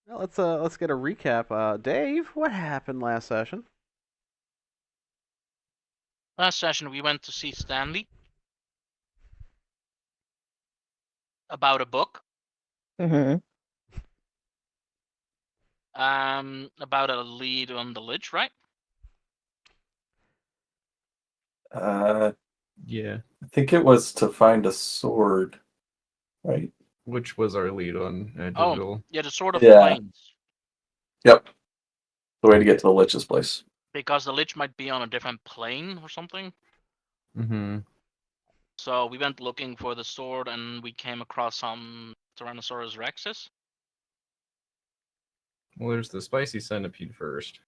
Well, let's get a recap. Dave, what happened last session? Last session, we went to see Stanley about a book, Mm-hmm. about a lead on the Lich, right? Uh, Yeah, I think it was to find a sword, right? which was our lead on Oh, Digital. yeah, the Sword of Yeah. Plains. Yep. The way to get to the Lich's place. Because the Lich might be on a different plane or something. Mm-hmm. So we went looking for the sword and we came across some Tyrannosaurus Rexes. Well, there's the spicy centipede first.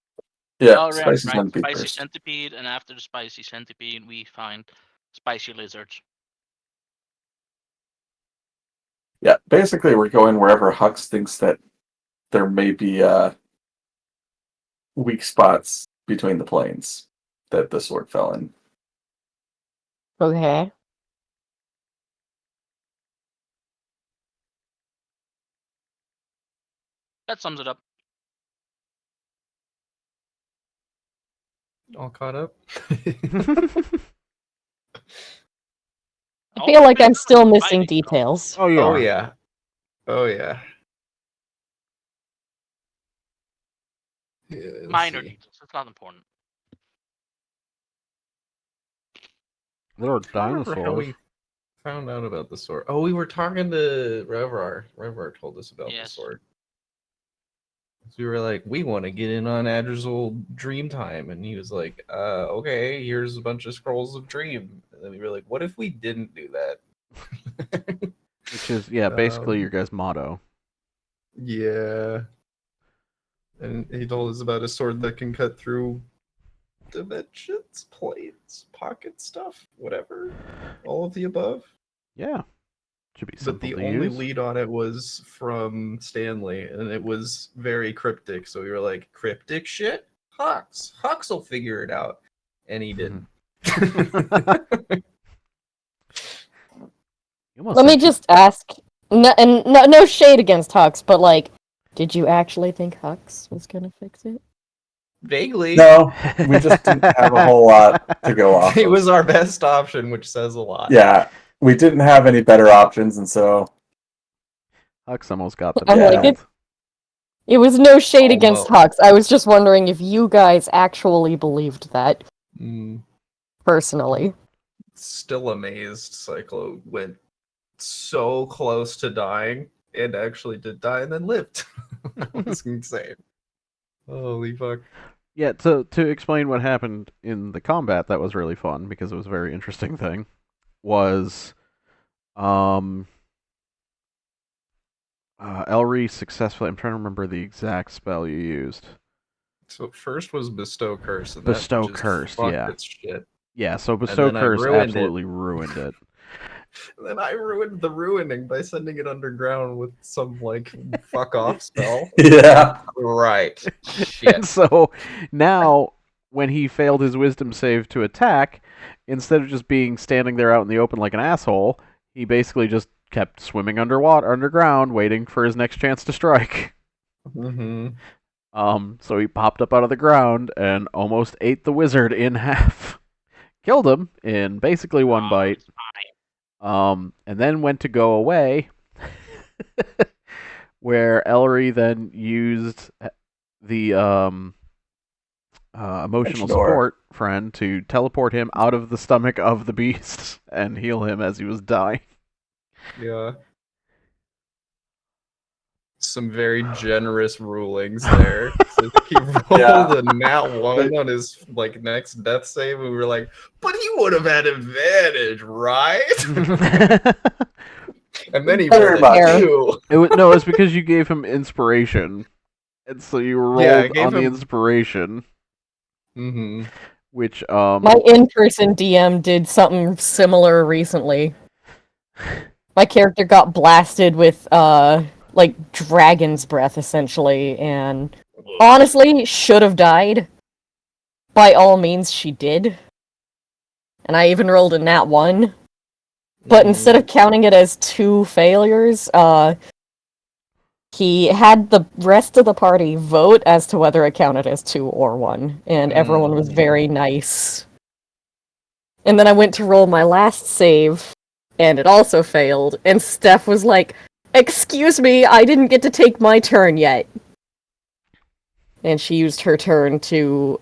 Yeah, Oh, right, spicy right. centipede Spicy first. centipede, and after the spicy centipede, we find spicy lizards. Yeah, basically we're going wherever Hux thinks that there may be weak spots between the planes that the sword fell in. Okay. That sums it up. All caught up. I feel like I'm still missing details. Oh, you Oh are. yeah. Oh yeah. Yeah, let's Minor see. details. It's not important. There are I don't remember how dinosaurs. we found out about the sword. Oh, we were talking to Revar. Revar told us about the Yes. sword. So we were like, we want to get in on Adrizel Dreamtime, and he was like, okay, here's a bunch of scrolls of dream. And then we were like, what if we didn't do that? Which is, basically your guys' motto. Yeah. And he told us about a sword that can cut through dimensions, plates, pocket stuff, whatever. All of the above. Yeah. Should be But simple the to only use. lead on it was from Stanley, and it was very cryptic. So we were like, cryptic shit? Hux. Hux will figure it out. And he didn't. You almost Let me said just ask, no shade against Hux, but like, did you actually think Hux was gonna fix it? Vaguely. No, we just didn't have a whole lot to go off It of. was our best option, which says a lot. Yeah, we didn't have any better options, and so Hux almost got them I'm like, nailed. it was no shade against Almost. Hux. I was just wondering if you guys actually believed that, Mm, personally. still amazed Cyclo went so close to dying and actually did die and then lived. That was insane. Holy fuck. Yeah, to explain what happened in the combat, that was really fun because it was a very interesting thing. Was Elry successfully? I'm trying to remember the exact spell you used. So first was Bestow Curse, and Bestow that just Curse, fucked yeah. its shit. Yeah, so Bestow then I Curse ruined it. absolutely ruined it. And then I ruined the ruining by sending it underground with some like fuck off spell. yeah. Right. And Shit. so now, when he failed his wisdom save to attack, instead of just being standing there out in the open like an asshole, he basically just kept swimming underground, waiting for his next chance to strike. Mm-hmm. So he popped up out of the ground and almost ate the wizard in half. Killed him in basically one bite. It's fine. And then went to go away, where Ellery then used the emotional Door. support friend to teleport him out of the stomach of the beast and heal him as he was dying. Yeah. Some very generous rulings there. So he rolled Yeah. a nat one on his like next death save, and we were like, "But he would have had advantage, right?" And then he Very rolled much. a two. It was because you gave him inspiration, and so you rolled Yeah, I gave on the him- inspiration, Mm-hmm. which My in-person DM did something similar recently. My character got blasted with like dragon's breath essentially, and honestly should have died. By all means she did. And I even rolled a nat 1. But instead of counting it as 2 failures, he had the rest of the party vote as to whether it counted as 2 or 1, and everyone was very nice. And then I went to roll my last save, and it also failed, and Steph was like, "Excuse me, I didn't get to take my turn yet." And she used her turn to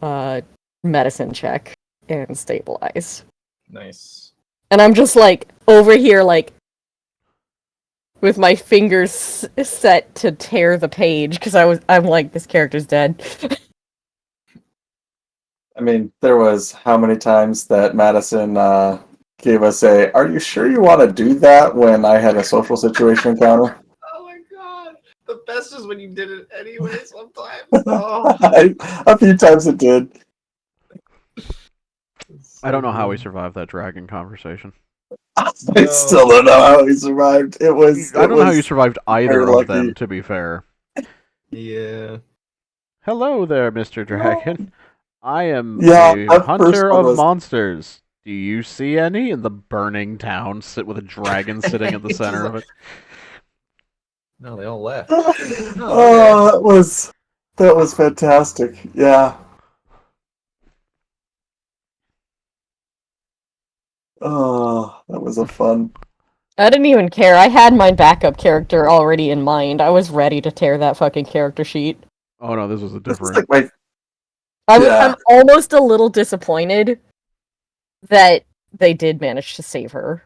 medicine check and stabilize. Nice. And I'm just like over here like with my fingers set to tear the page because I'm like, this character's dead. I mean, there was how many times that Madison gave us a, "Are you sure you want to do that?" when I had a social situation encounter. Oh my god. The best is when you did it anyway sometimes. A few times it did. I don't know how we survived that dragon conversation. I still don't know how he survived. I don't know how you survived either very of lucky. them, to be fair. Yeah. Hello there, Mr. Dragon. I am Yeah, a that first hunter one of was- monsters. Do you see any in the burning town sit with a dragon sitting at the center of it? No, they all left. Oh, that was fantastic. Yeah. Oh, that was a fun. I didn't even care. I had my backup character already in mind. I was ready to tear that fucking character sheet. Oh no, this was a This is different. like my I'm almost a little disappointed that they did manage to save her.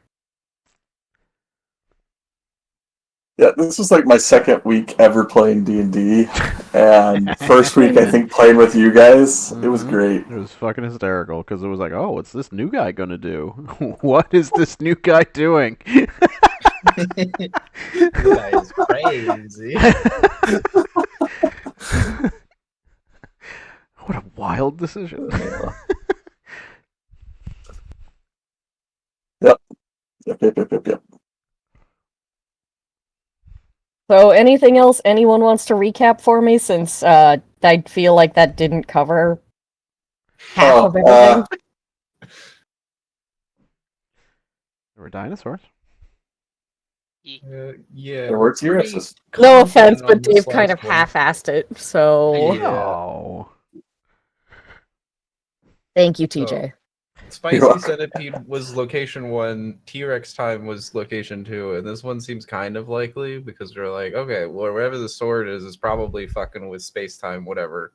this was like my second week ever playing D&D, and first week I think playing with you guys. It was Mhm. great. It was fucking hysterical because it was like, oh, what's this new guy gonna do? What is this new guy doing? That guy is crazy. What a wild decision. Yep. So, anything else anyone wants to recap for me, since I feel like that didn't cover half of everything? There were dinosaurs. Yeah. There were we're pretty T-Rexes. No offense, confident but on this Dave kind last of one. half-assed it, so Yeah. Oh. thank you, TJ. Spicy You're welcome. Centipede was location 1, T-Rex Time was location 2, and this one seems kind of likely because they're like, okay, well, wherever the sword is probably fucking with space time, whatever.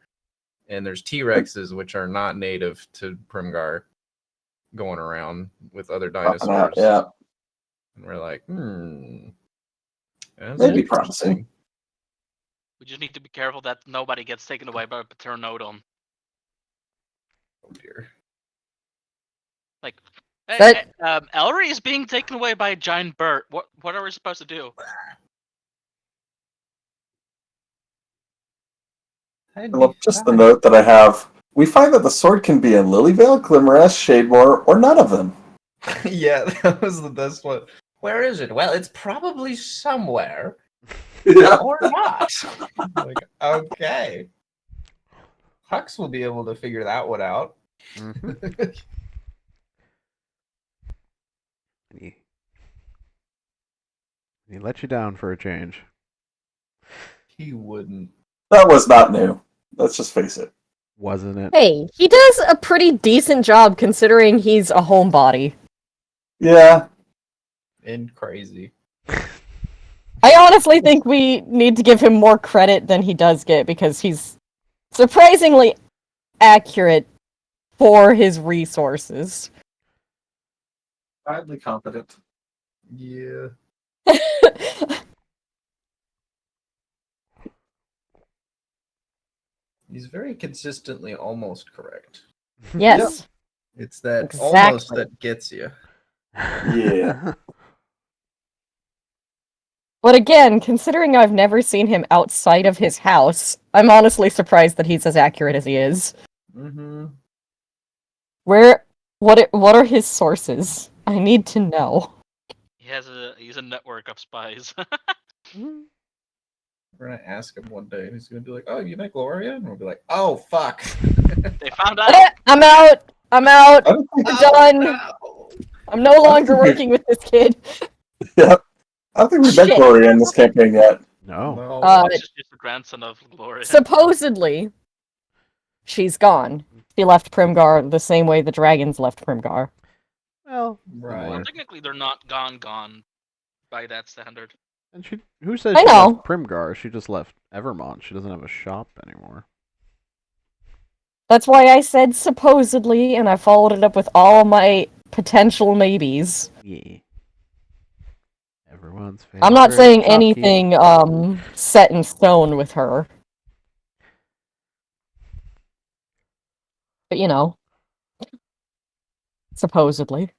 And there's T-Rexes, which are not native to Primgar, going around with other dinosaurs. Yeah. And we're like, that's Maybe interesting. promising. We just need to be careful that nobody gets taken away by a Pteranodon. Oh dear. Like, That- Ellery is being taken away by a giant bird. What are we supposed to do? Well, just the note that I have. We find that the sword can be in Lilyvale, Glimmeress, Shademore, or none of them. Yeah, that was the best one. Where is it? Well, it's probably somewhere. Yeah. Or not. Like, okay. Hux will be able to figure that one out. Mhm. He let you down for a change. He wouldn't. That was not new. Let's just face it. Wasn't it? Hey, he does a pretty decent job considering he's a homebody. Yeah. And crazy. I honestly think we need to give him more credit than he does get because he's surprisingly accurate for his resources. Highly competent. Yeah. He's very consistently almost correct. Yes. It's that Exactly. almost that gets you. Yeah. But again, considering I've never seen him outside of his house, I'm honestly surprised that he's as accurate as he is. Mm-hmm. What are his sources? I need to know. He's a network of spies. We're gonna ask him one day, and he's gonna be like, "Oh, you met Gloria?" And we'll be like, "Oh, fuck." They found out. I'm out! I'm out! I don't think, Done. No. I'm no longer working with this kid. I don't think we met Shit. Gloria in this campaign yet. No. No. This is just the grandson of Gloria. Supposedly, she's gone. She left Primgar the same way the dragons left Primgar. Well, Right. similar. Well, technically, they're not gone by that standard. And who says I she know. left Primgar? She just left Evermont. She doesn't have a shop anymore. That's why I said supposedly, and I followed it up with all my potential maybes. Yeah. Everyone's favorite. I'm not saying shopkeeper. anything set in stone with her. But you know. Supposedly.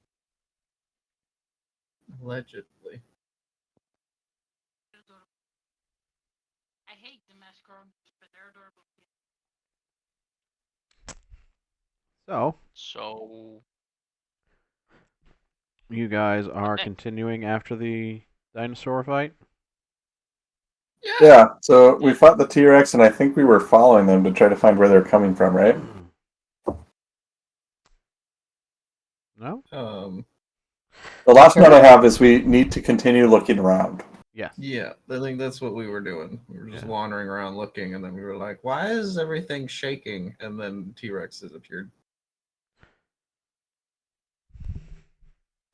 Allegedly. I hate the mascot, but they're adorable. So, So, you guys are Okay. continuing after the dinosaur fight? Yeah, so we fought the T-Rex, and I think we were following them to try to find where they're coming from, right? No? The last note I have is we need to continue looking around. Yes. Yeah, I think that's what we were doing. We were just Yeah. wandering around looking, and then we were like, "Why is everything shaking?" And then T-Rexes appeared.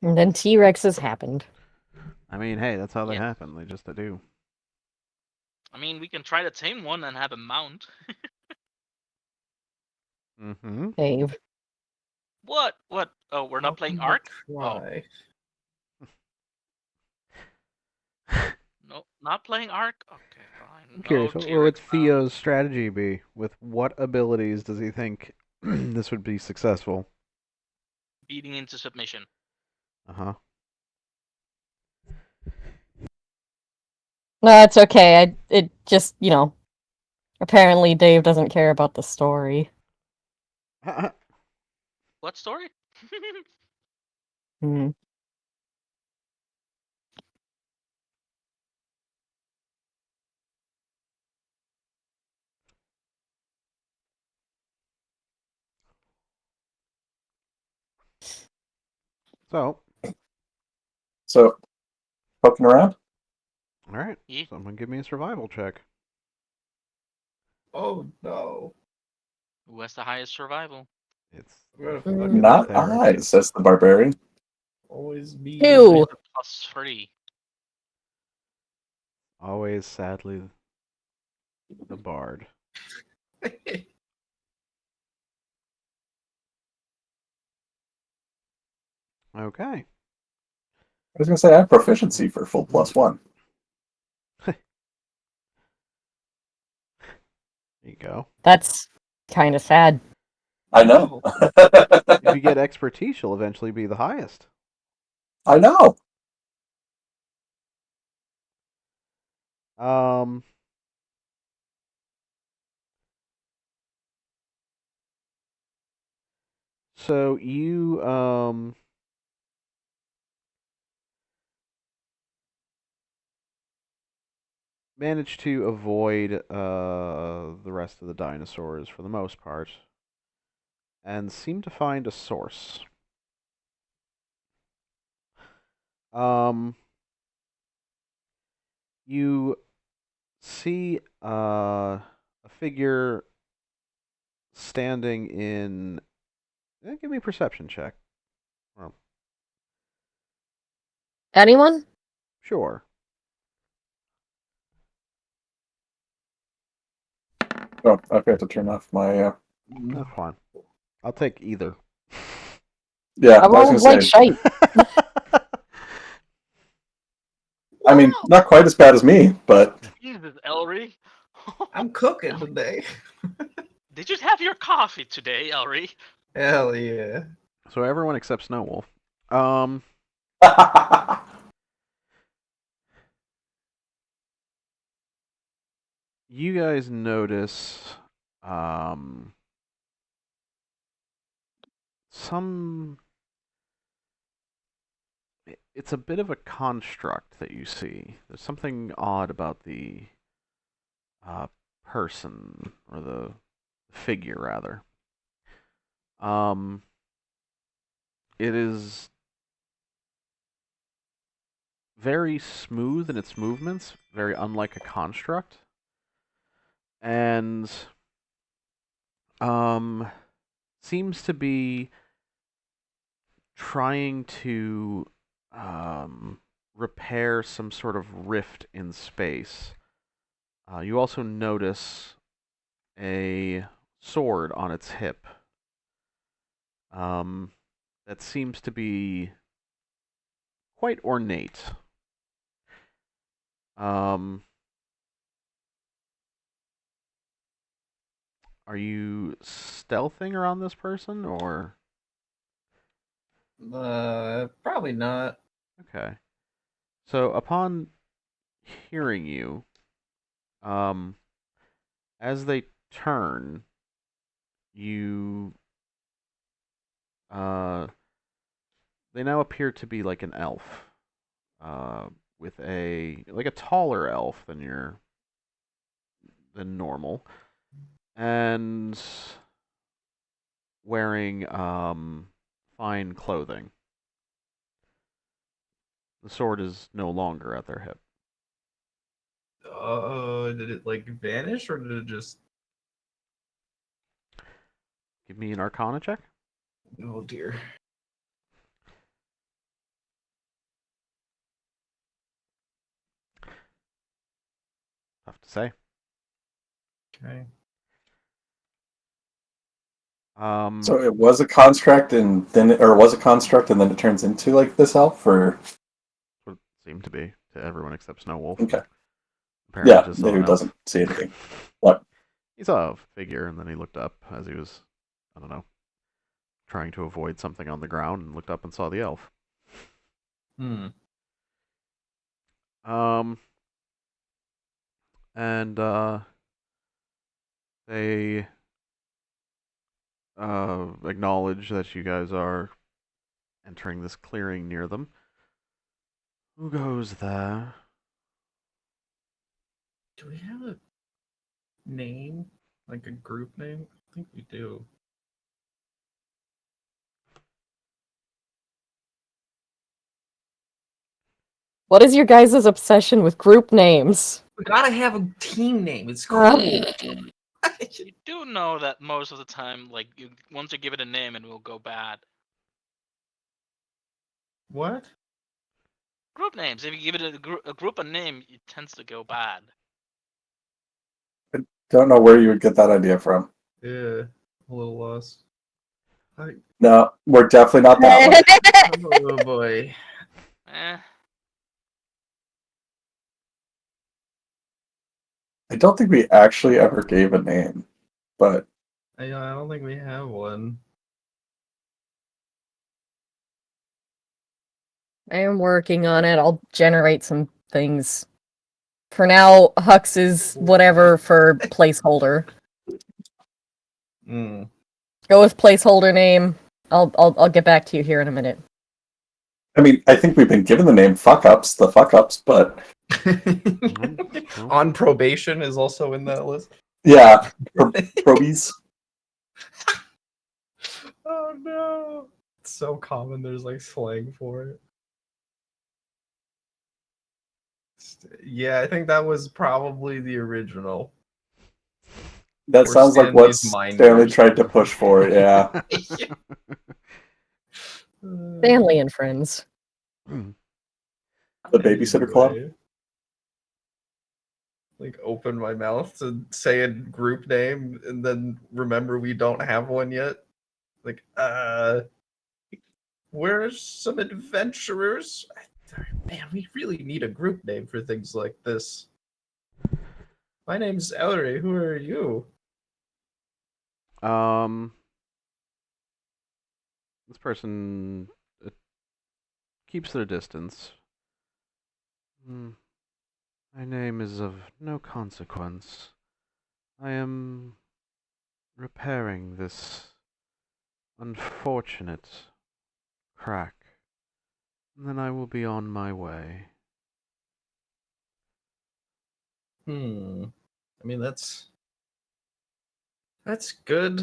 And then T-Rexes happened. I mean, hey, that's how they Yeah. happen. They just do. I mean, we can try to tame one and have a mount. Mm-hmm. Dave. What? What? Oh, we're not playing Ark? Why? No, not playing Ark? Okay, fine. I'm curious, No what would T-Rex mount. Theo's strategy be? With what abilities does he think this would be successful? Beating into submission. Uh-huh. No, it's okay. It just, you know. Apparently Dave doesn't care about the story. What story? Hmm. So, poking around? Alright. Yeah. Someone give me a survival check. Oh no! Who has the highest survival? It's What a Mm. fucking Not There. I, says the barbarian. always be. Two. +3. always, sadly, the bard. Okay. I was going to say, I have proficiency for full +1. There you go. That's kind of sad. I know. If you get expertise, you'll eventually be the highest. I know. So you managed to avoid the rest of the dinosaurs for the most part, and seem to find a source. You see a figure standing in. Give me a perception check. Well, Anyone? sure. Oh, okay, I have to turn off my. That's fine. I'll take either. Yeah, I I was rolled going like to say. shite. I mean, not quite as bad as me, but Jesus, Elry. I'm cooking today. Did you have your coffee today, Elry? Hell yeah! So everyone except Snowwolf. You guys notice some. It's a bit of a construct that you see. There's something odd about the person, or the figure, rather. It is very smooth in its movements, very unlike a construct. And seems to be trying to repair some sort of rift in space. You also notice a sword on its hip. That seems to be quite ornate. Are you stealthing around this person, or? Probably not. Okay. So upon hearing you, as they turn, you, they now appear to be like an elf, with a taller elf than normal, and wearing fine clothing. The sword is no longer at their hip. Did it like vanish or did it just? Give me an Arcana check. Oh dear. Tough to say. Okay. So it was a construct, and then it turns into like this elf, or What it seemed to be to everyone except Snow Wolf. okay, Apparently yeah, just saw who an elf. doesn't see anything? What? He saw a figure, and then he looked up as he was, I don't know, trying to avoid something on the ground, and looked up and saw the elf. Hmm. And they acknowledge that you guys are entering this clearing near them. Who goes there? Do we have a name? Like a group name? I think we do. What is your guys' obsession with group names? We gotta have a team name. It's cool. You do know that most of the time, like, once you give it a name, it will go bad. What? Group names, if you give it a group a name, it tends to go bad. Don't know where you would get that idea from. Yeah, a little lost. No, we're definitely not that one. Oh boy. Eh, I don't think we actually ever gave a name, but I don't think we have one. I am working on it. I'll generate some things. For now, Hux is whatever for placeholder. Hmm. Go with placeholder name. I'll get back to you here in a minute. I mean, I think we've been given the name Fuck Ups, but On probation is also in that list. yeah, probies. Oh no. It's so common, there's like slang for it. Yeah, I think that was probably the original. That Or sounds like what Stanley's Minders. Stanley tried to push for. Yeah, Stanley and Friends. the Babysitter Club. Anyway. Like open my mouth to say a group name and then remember we don't have one yet. Like, we're some adventurers. Man, we really need a group name for things like this. My name's Ellery. Who are you? This person keeps their distance. My name is of no consequence. I am repairing this unfortunate crack, and then I will be on my way. I mean, that's good.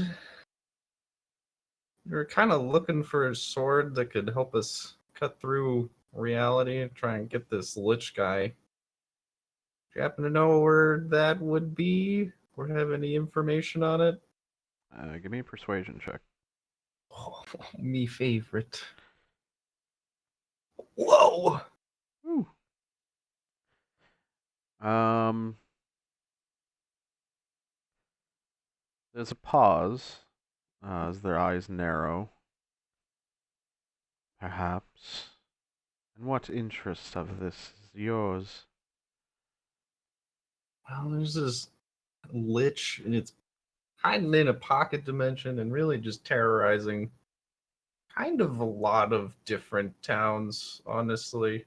We were kind of looking for a sword that could help us cut through reality and try and get this Lich guy. Do you happen to know where that would be? Or have any information on it? Give me a persuasion check. Oh, me favorite. Whoa! Ooh. Um, there's a pause as their eyes narrow. Perhaps. And what interest of this is yours? Well, there's this Lich, and it's hiding in a pocket dimension and really just terrorizing kind of a lot of different towns, honestly.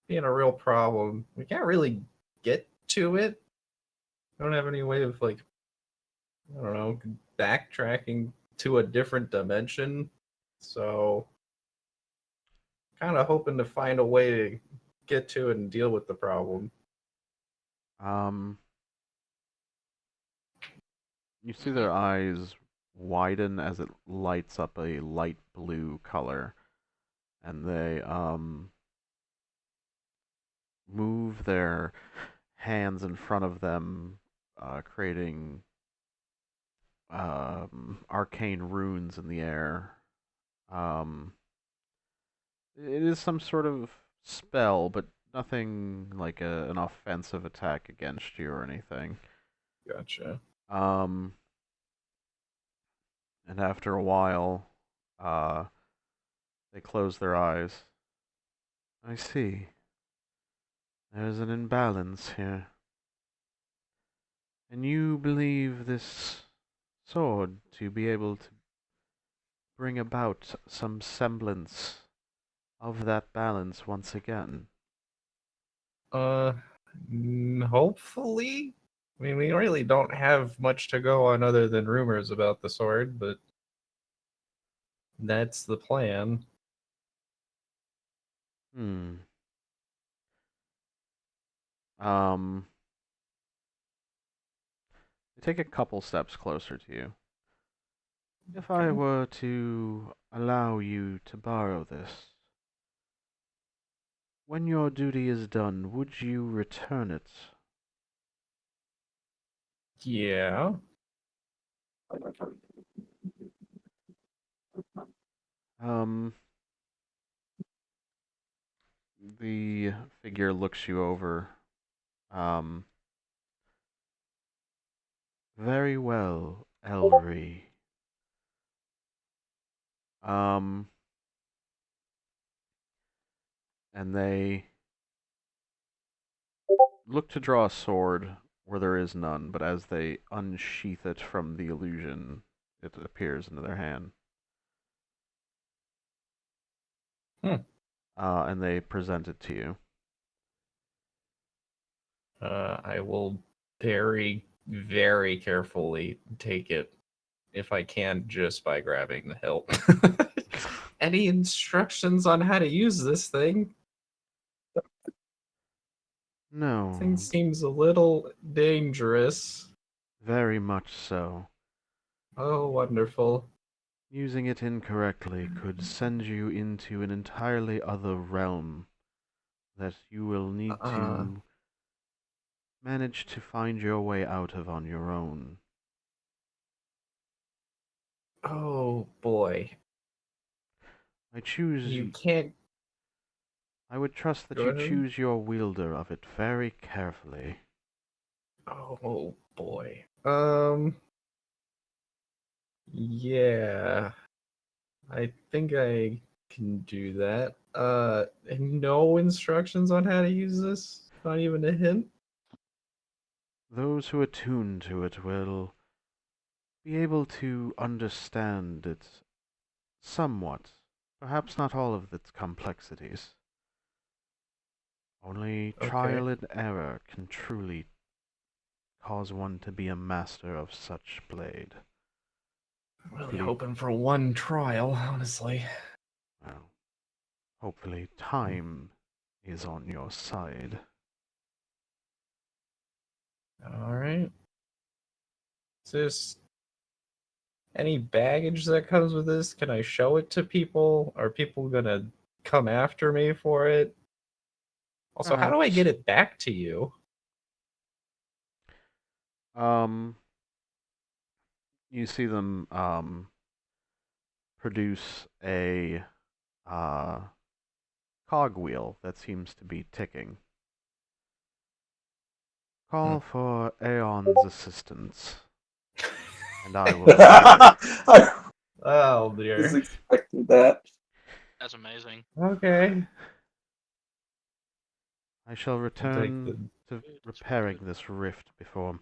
Being a real problem. We can't really get to it. I don't have any way of, like, I don't know, backtracking to a different dimension. So, kind of hoping to find a way to get to it and deal with the problem. You see their eyes widen as it lights up a light blue color, and they move their hands in front of them, creating arcane runes in the air. It is some sort of spell, but nothing like an offensive attack against you or anything. Gotcha. And after a while, they close their eyes. I see. There's an imbalance here. And you believe this sword to be able to bring about some semblance of that balance once again? Hopefully. I mean, we really don't have much to go on other than rumors about the sword, but that's the plan. Hmm. They take a couple steps closer to you. If I were to allow you to borrow this, when your duty is done, would you return it? Yeah. Um, the figure looks you over. Um, very well, Elry. Um, and they look to draw a sword where there is none, but as they unsheath it from the illusion, it appears into their hand. And they present it to you. I will very, very carefully take it if I can, just by grabbing the hilt. Any instructions on how to use this thing? No, Thing seems a little dangerous. very much so. Oh, wonderful. Using it incorrectly could send you into an entirely other realm that you will need to manage to find your way out of on your own. Oh boy. I choose. You can't. I would trust that Go you ahead. choose your wielder of it very carefully. Oh boy. Yeah. I think I can do that. And no instructions on how to use this? Not even a hint? Those who attune to it will be able to understand it somewhat, perhaps not all of its complexities. Only trial and error can truly cause one to be a master of such blade. Really hoping for one trial, honestly. Well, hopefully time is on your side. Alright. Is this any baggage that comes with this? Can I show it to people? Are people gonna come after me for it? Also, how do I get it back to you? You see them produce a cogwheel that seems to be ticking. Call for Aeon's assistance, and I will. I Oh was dear. expecting that. That's amazing. Okay. I shall return to repairing this rift before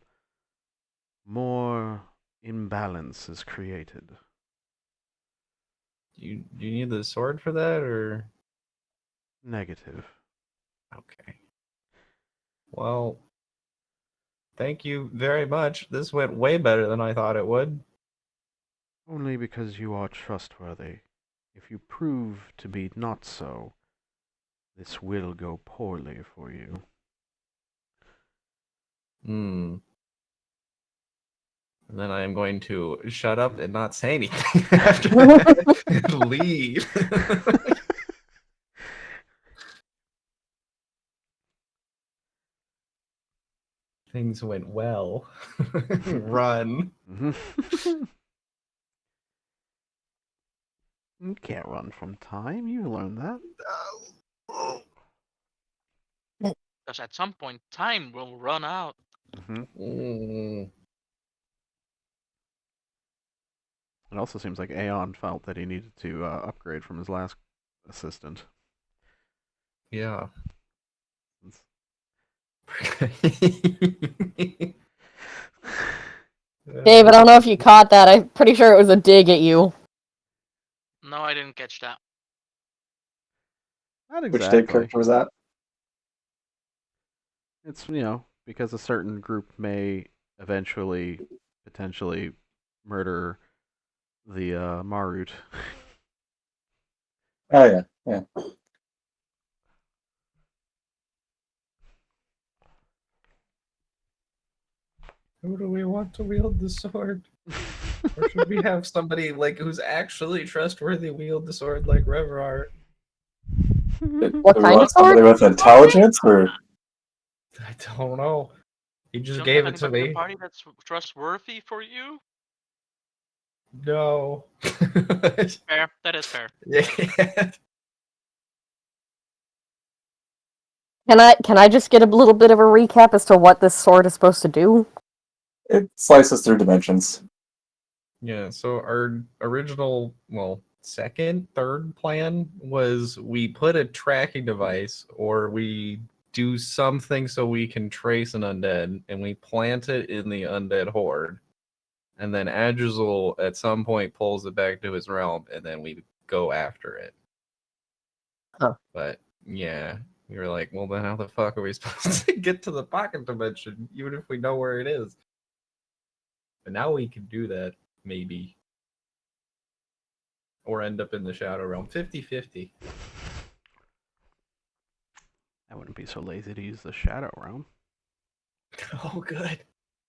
more imbalance is created. Do you need the sword for that, or? Negative. Okay. Well, thank you very much. This went way better than I thought it would. Only because you are trustworthy. If you prove to be not so, this will go poorly for you. And then I am going to shut up and not say anything after that and leave. Things went well. Run. You can't run from time. You learned that. Because at some point, time will run out. Mm. It also seems like Aeon felt that he needed to upgrade from his last assistant. Yeah. Dave, I don't know if you caught that. I'm pretty sure it was a dig at you. No, I didn't catch that. Not Which exactly. Dave character was that? It's, because a certain group may eventually, potentially, murder the Marut. Oh yeah, yeah. Who do we want to wield the sword? Or should we have somebody who's actually trustworthy wield the sword like Reverar? What Do we kind want of sword? somebody with intelligence, or I don't know. He just Don't gave have it to anybody in me. the party that's trustworthy for you? No. Fair. That is fair. Yeah. Can I just get a little bit of a recap as to what this sword is supposed to do? it slices through dimensions. Yeah, so our original, second, third plan was we put a tracking device or we do something so we can trace an undead and we plant it in the undead horde. And then Adrizal at some point pulls it back to his realm and then we go after it. Huh. But yeah, we were like, well, then how the fuck are we supposed to get to the pocket dimension even if we know where it is? But now we can do that. Maybe. Or end up in the Shadow Realm. 50-50. I wouldn't be so lazy to use the Shadow Realm. Oh, good.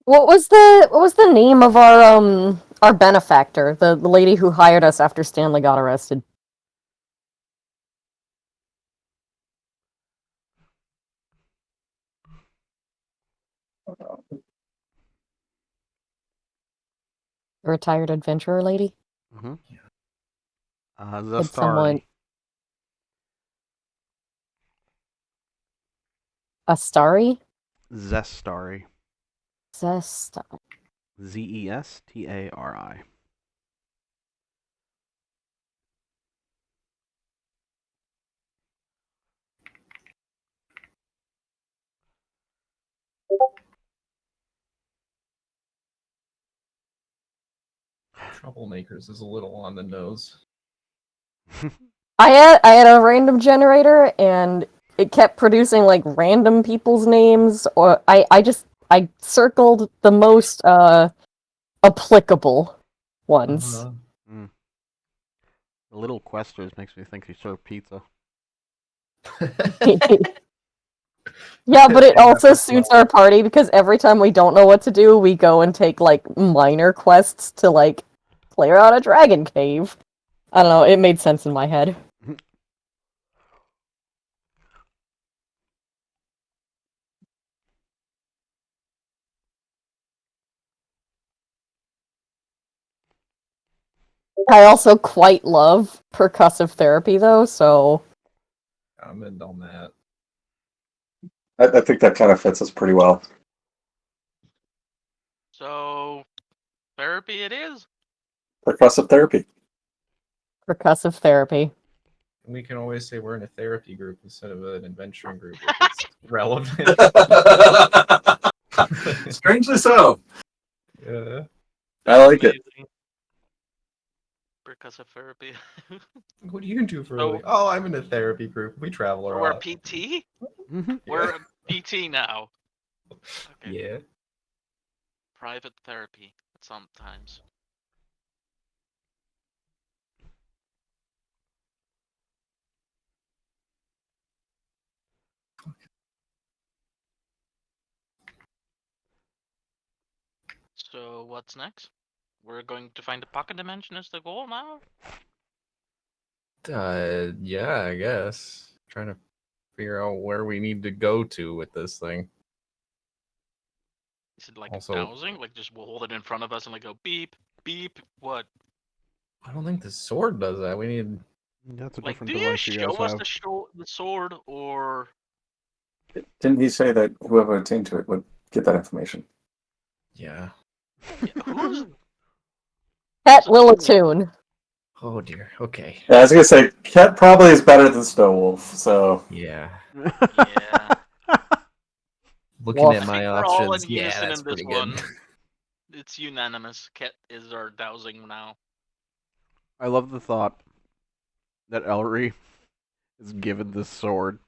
What was the name of our benefactor, the lady who hired us after Stanley got arrested? The retired adventurer lady? Mm-hmm. Did someone Zestari. Astari? Zestari. Zestari. Zestari. Troublemakers is a little on the nose. I had a random generator and it kept producing like random people's names, or I circled the most applicable ones. Uh-huh. The Little Questers makes me think he served pizza. Yeah, but it Yeah, also that's suits not- our party because every time we don't know what to do, we go and take like minor quests to like clear out a dragon cave. I don't know, it made sense in my head. I also quite love percussive therapy, though, so Comment on that. I think that kind of fits us pretty well. So, therapy it is. Percussive therapy. percussive therapy. We can always say we're in a therapy group instead of an adventuring group if it's relevant. Strangely so. Yeah. I like it. Amazing. Percussive therapy. What do you do for a So- living? Oh, I'm in a therapy group. We travel So we're around. PT? Mhm. We're a PT now. Okay. Yeah. Private therapy sometimes. So what's next? We're going to find the pocket dimension as the goal now? Yeah, I guess. Trying to figure out where we need to go to with this thing. Is it like Also- dowsing? Like just we'll hold it in front of us and like go beep, beep, what? I don't think the sword does that. We need. That's a Like different do you device you show guys us have. the sword or Didn't he say that whoever attained to it would get that information? Yeah. who's Cat So- will attune. Oh dear. Okay. Yeah, I was gonna say Ket probably is better than Snow Wolf, so Yeah. yeah. Looking Well, at I my think we're all options, in yeah, unison that's in this pretty one. good. It's unanimous. Ket is our dowsing now. I love the thought that Elry is given this sword.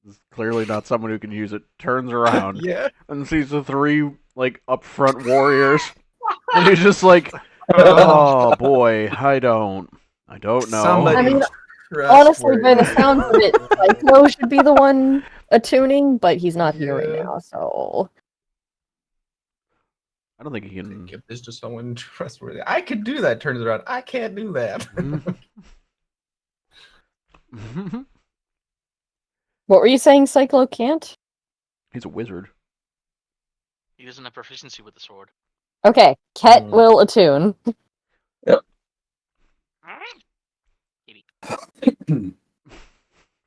Is clearly not someone who can use it. Turns around Yeah. and sees the three like up front warriors, and he's just like, "Oh boy, I don't know." Somebody I mean, Honestly, by the trustworthy. sounds of it, Psycho should be the one attuning, but he's not here right Yeah. now, so I don't think he can. Give this to someone trustworthy. I could do that. Turns around. I can't do that. what were you saying, Cyclo can't? He's a wizard. He doesn't have proficiency with the sword. Okay, Ket Hmm. will attune.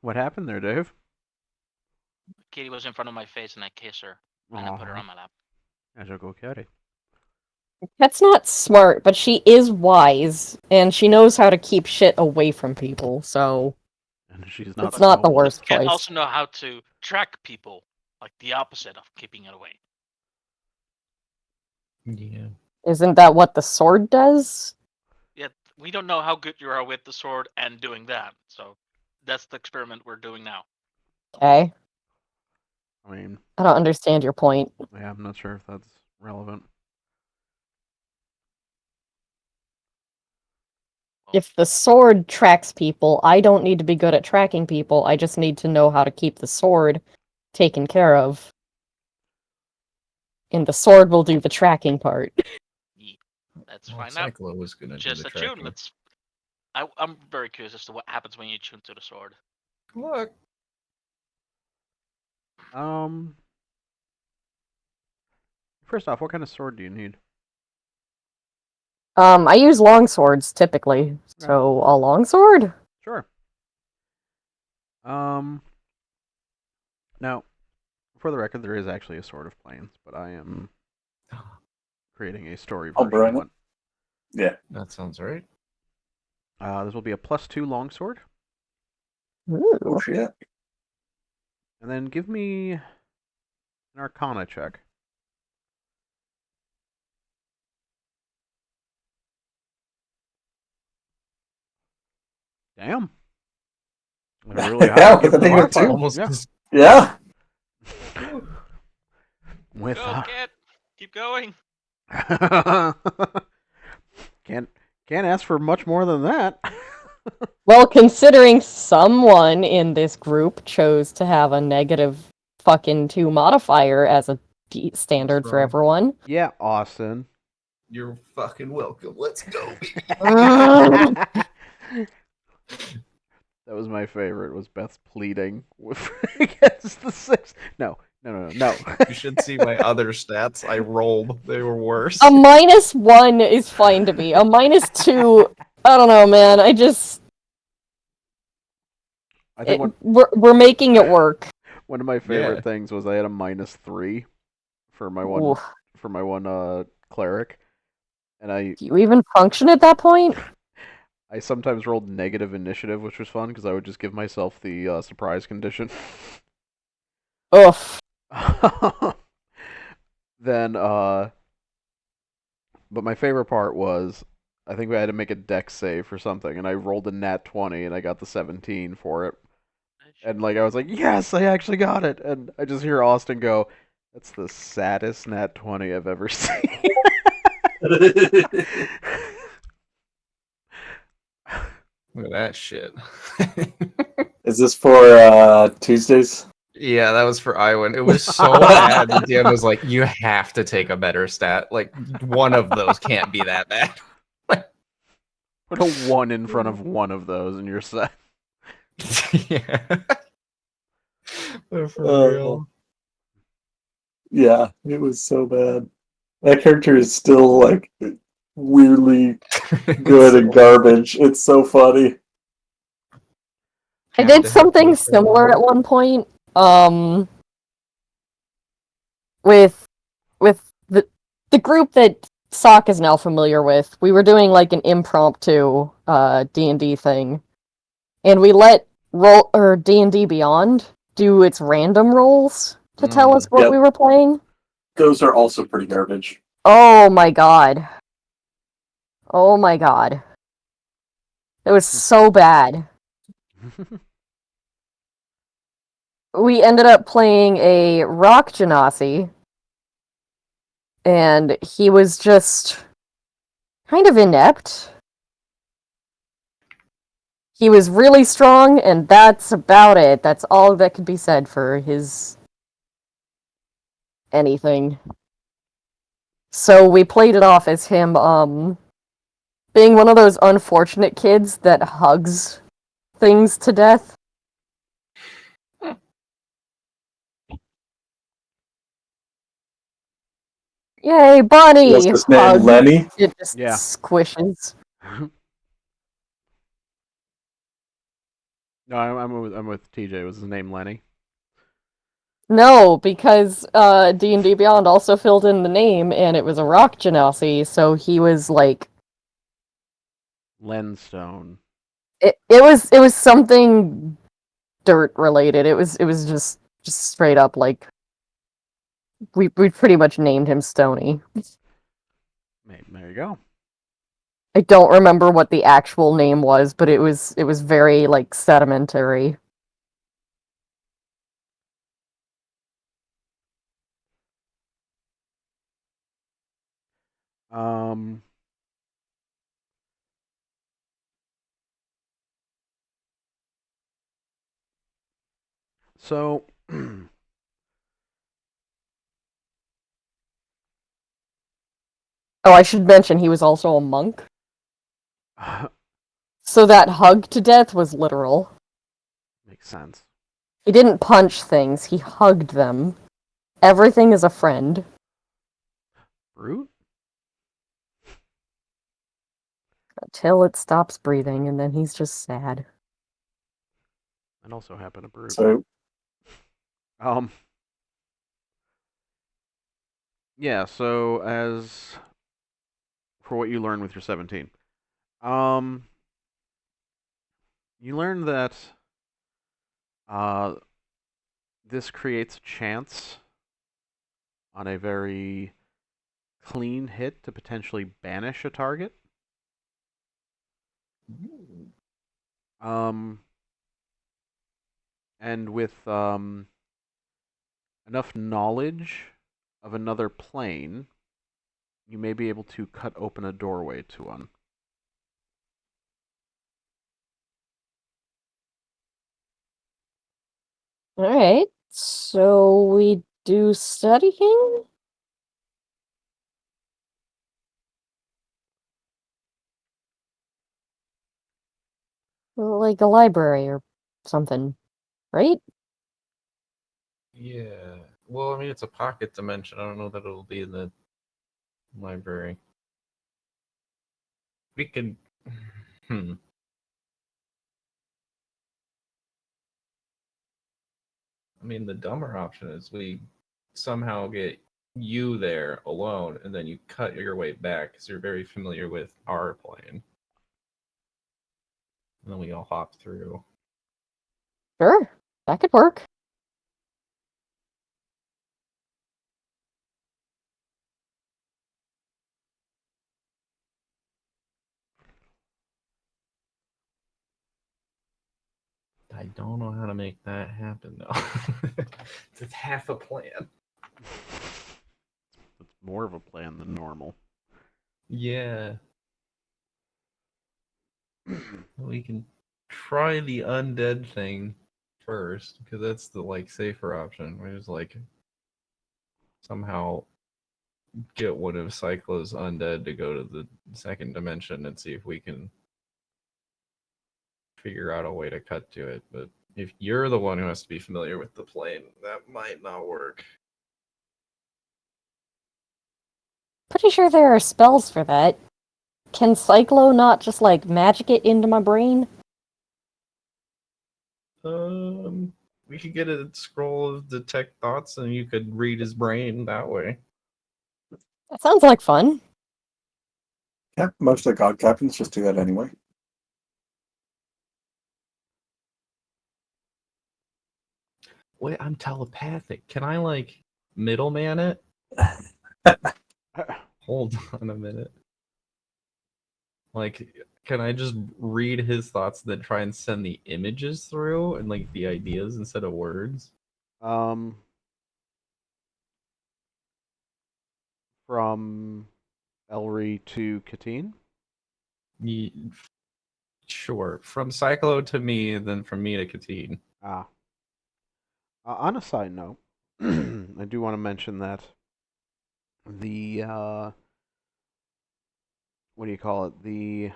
What happened there, Dave? Kitty was in front of my face and I kissed her and I put her Aw, on my lap. as a go kitty. Ket's not smart, but she is wise, and she knows how to keep shit away from people, so And she's not. it's not the Snow Wolf. worst Ket choice. also know how to track people, like the opposite of keeping it away. Yeah. Isn't that what the sword does? Yet we don't know how good you are with the sword and doing that. So that's the experiment we're doing now. Okay, I mean, I don't understand your point. yeah, I'm not sure if that's relevant. If the sword tracks people, I don't need to be good at tracking people. I just need to know how to keep the sword taken care of. And the sword will do the tracking part. Let's Well, find out. Cyclo was gonna Just do the attune. tracking. Let's. I'm very curious as to what happens when you tune to the sword. Look. First off, what kind of sword do you need? I use long swords typically. So a long sword? Sure. Now, for the record, there is actually a Sword of Plains, but I am creating a story I'll version bring of it. one. Yeah. That sounds right. This will be a +2 longsword, Ooh. Oh shit. and then give me an Arcana check. Damn. That's really high. Yeah, Give with it a negative modifier. two. Almost Yeah. as Yeah. With Go, Ket. Keep going. can't ask for much more than that. Well, considering someone in this group chose to have a negative fucking 2 modifier as a standard for wrong. everyone. Yeah, Austin. You're fucking welcome. Let's go. That was my favorite. Was Beth's pleading against the 6? No. You should see my other stats. I rolled. They were worse. A -1 is fine to me. A -2 I don't know, man. I think we're making it work. one of my favorite Yeah. things was I had a -3 for my one Oof. cleric, and Do you even function at that point? I sometimes rolled negative initiative, which was fun because I would just give myself the surprise condition. Oof. Then, but my favorite part was I think we had to make a dex save for something, and I rolled a nat 20 and I got the 17 for it. And like I was like, yes, I actually got it. And I just hear Austin go, "That's the saddest nat 20 I've ever seen." Look at that shit. Is this for Tuesdays? Yeah, that was for Iwan. It was so bad. The DM was like, "You have to take a better stat. Like one of those can't be that bad." Put a 1 in front of one of those and you're set. Yeah. For Oh. real. Yeah, it was so bad. That character is still like weirdly good and garbage. It's so funny. I Have did to have something both of similar them. at one point. With the group that Sock is now familiar with, we were doing like an impromptu D&D thing, and we let roll or D&D Beyond do its random rolls to tell us what Yep. we were playing. Those are also pretty garbage. Oh my god. Oh my god. It was so bad. We ended up playing a rock genasi, and he was just kind of inept. He was really strong, and that's about it. That's all that could be said for his anything. So we played it off as him, being one of those unfortunate kids that hugs things to death. Yay, Bonnie! What's his name? Hug. Lenny? It just Yeah. squishes. No, I'm with TJ. Was his name Lenny? No, because D&D Beyond also filled in the name, and it was a rock genasi, so he was like Lenstone. it was something dirt related. It was just straight up like we pretty much named him Stony. There you go. I don't remember what the actual name was, but it was very like sedimentary. Um. So. Oh, I should mention he was also a monk. So that hug to death was literal. Makes sense. He didn't punch things, he hugged them. Everything is a friend. Brute? Until it stops breathing, and then he's just sad. And also happen to brute. So Yeah, so as for what you learn with your 17. You learn that this creates a chance on a very clean hit to potentially banish a target. And with enough knowledge of another plane, you may be able to cut open a doorway to one. Alright, so we do studying? Like a library or something, right? Yeah. Well, I mean, it's a pocket dimension. I don't know that it'll be in the library. We could. Hmm. I mean, the dumber option is we somehow get you there alone, and then you cut your way back because you're very familiar with our plane. And then we all hop through. Sure, that could work. I don't know how to make that happen, though. It's half a plan. It's more of a plan than normal. Yeah. We can try the undead thing first, because that's the safer option. We just somehow get one of Cyclo's undead to go to the second dimension and see if we can figure out a way to cut to it. But if you're the one who has to be familiar with the plane, that might not work. Pretty sure there are spells for that. Can Cyclo not just magic it into my brain? We could get a scroll of detect thoughts, and you could read his brain that way. That sounds like fun. Yeah, most of the god captains just do that anyway. Wait, I'm telepathic. Can I middleman it? Hold on a minute. Can I just read his thoughts, then try and send the images through and the ideas instead of words? From Elry to Katine? Sure. From Cyclo to me, and then from me to Katine. Ah. On a side note, I do want to mention that the what do you call it? The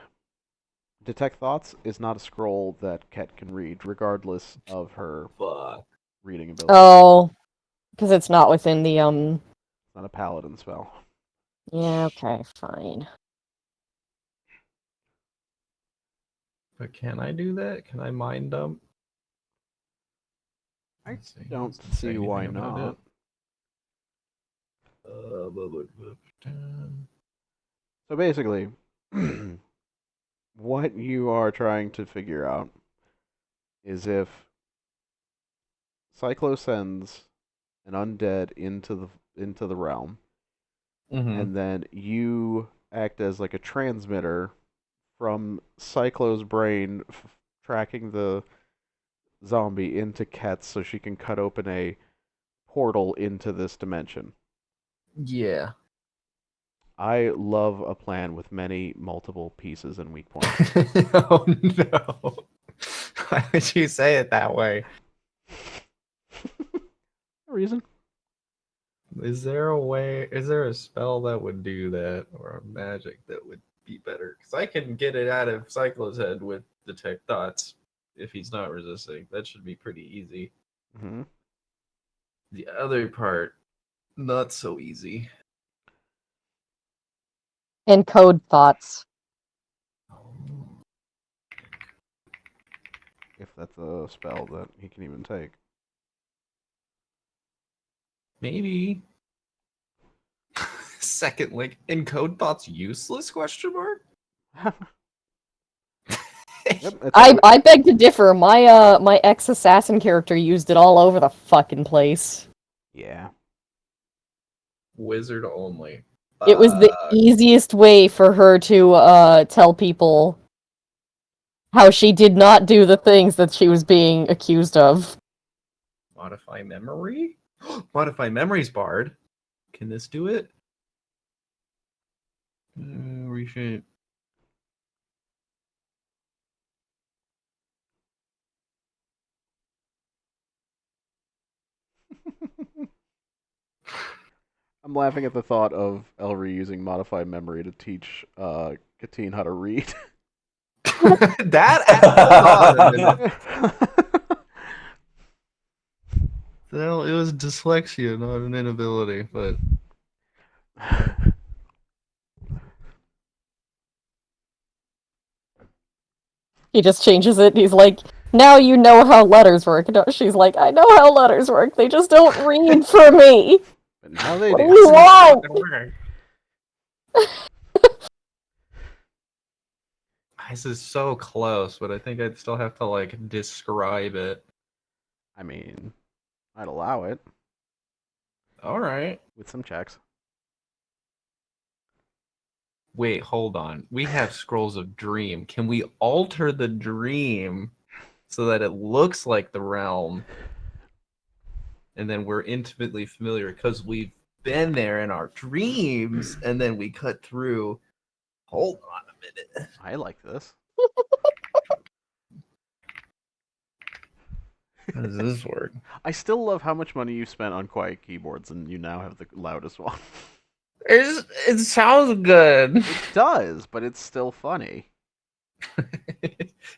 Detect Thoughts is not a scroll that Ket can read, regardless of her Fuck. reading ability. Oh, because it's not within the It's not a paladin spell. Yeah, okay, fine. But can I do that? Can I mind dump? I Let's see. don't Doesn't say see why anything about not. it. So basically, what you are trying to figure out is if Cyclo sends an undead into the realm, Mhm. and then you act as like a transmitter from Cyclo's brain, tracking the zombie into Ket's so she can cut open a portal into this dimension. Yeah. I love a plan with many multiple pieces and weak points. Oh no. Why would you say it that way? No reason. Is there a spell that would do that, or a magic that would be better? Because I can get it out of Cyclo's head with Detect Thoughts if he's not resisting. That should be pretty easy. Hmm. The other part, not so easy. Encode thoughts. If that's a spell that he can even take. Maybe. Second link, encode thoughts useless? Question mark. Yep, it's always- I beg to differ. My ex-assassin character used it all over the fucking place. Yeah. Wizard only. It was the easiest way for her to tell people how she did not do the things that she was being accused of. Modify memory? Modify memories barred. Can this do it? Reshape. I'm laughing at the thought of Elry using modified memory to teach Katine how to read. That hold on a minute. Well, it was dyslexia, not an inability, but He just changes it. He's like, now you know how letters work. No, she's like, I know how letters work. They just don't read for me. But now they What do do. you want? This is so close, but I think I'd still have to like describe it. I mean, I'd allow it All right. with some checks. Wait, hold on. We have Scrolls of Dream. Can we alter the dream so that it looks like the realm? And then we're intimately familiar because we've been there in our dreams, and then we cut through. Hold on a minute. I like this. How does this work? I still love how much money you spent on quiet keyboards, and you now have the loudest one. It sounds good. It does, but it's still funny.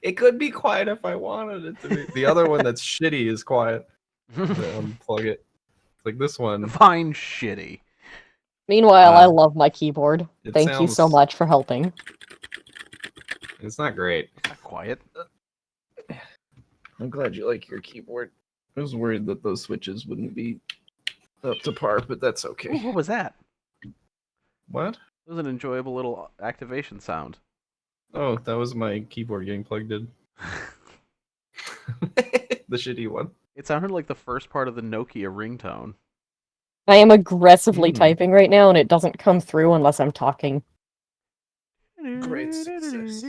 It could be quiet if I wanted it to be. The other one that's shitty is quiet. Unplug it. It's like this one. Fine, shitty. Meanwhile, I love my keyboard. it Thank you so sounds- much for helping. It's not great. Not quiet. I'm glad you like your keyboard. I was worried that those switches wouldn't be up to par, but that's Ooh, okay. what was that? What? It was an enjoyable little activation sound. Oh, that was my keyboard getting plugged in. The shitty one. It sounded like the first part of the Nokia ringtone. I am aggressively Hmm. typing right now, and it doesn't come through unless I'm talking. Great success.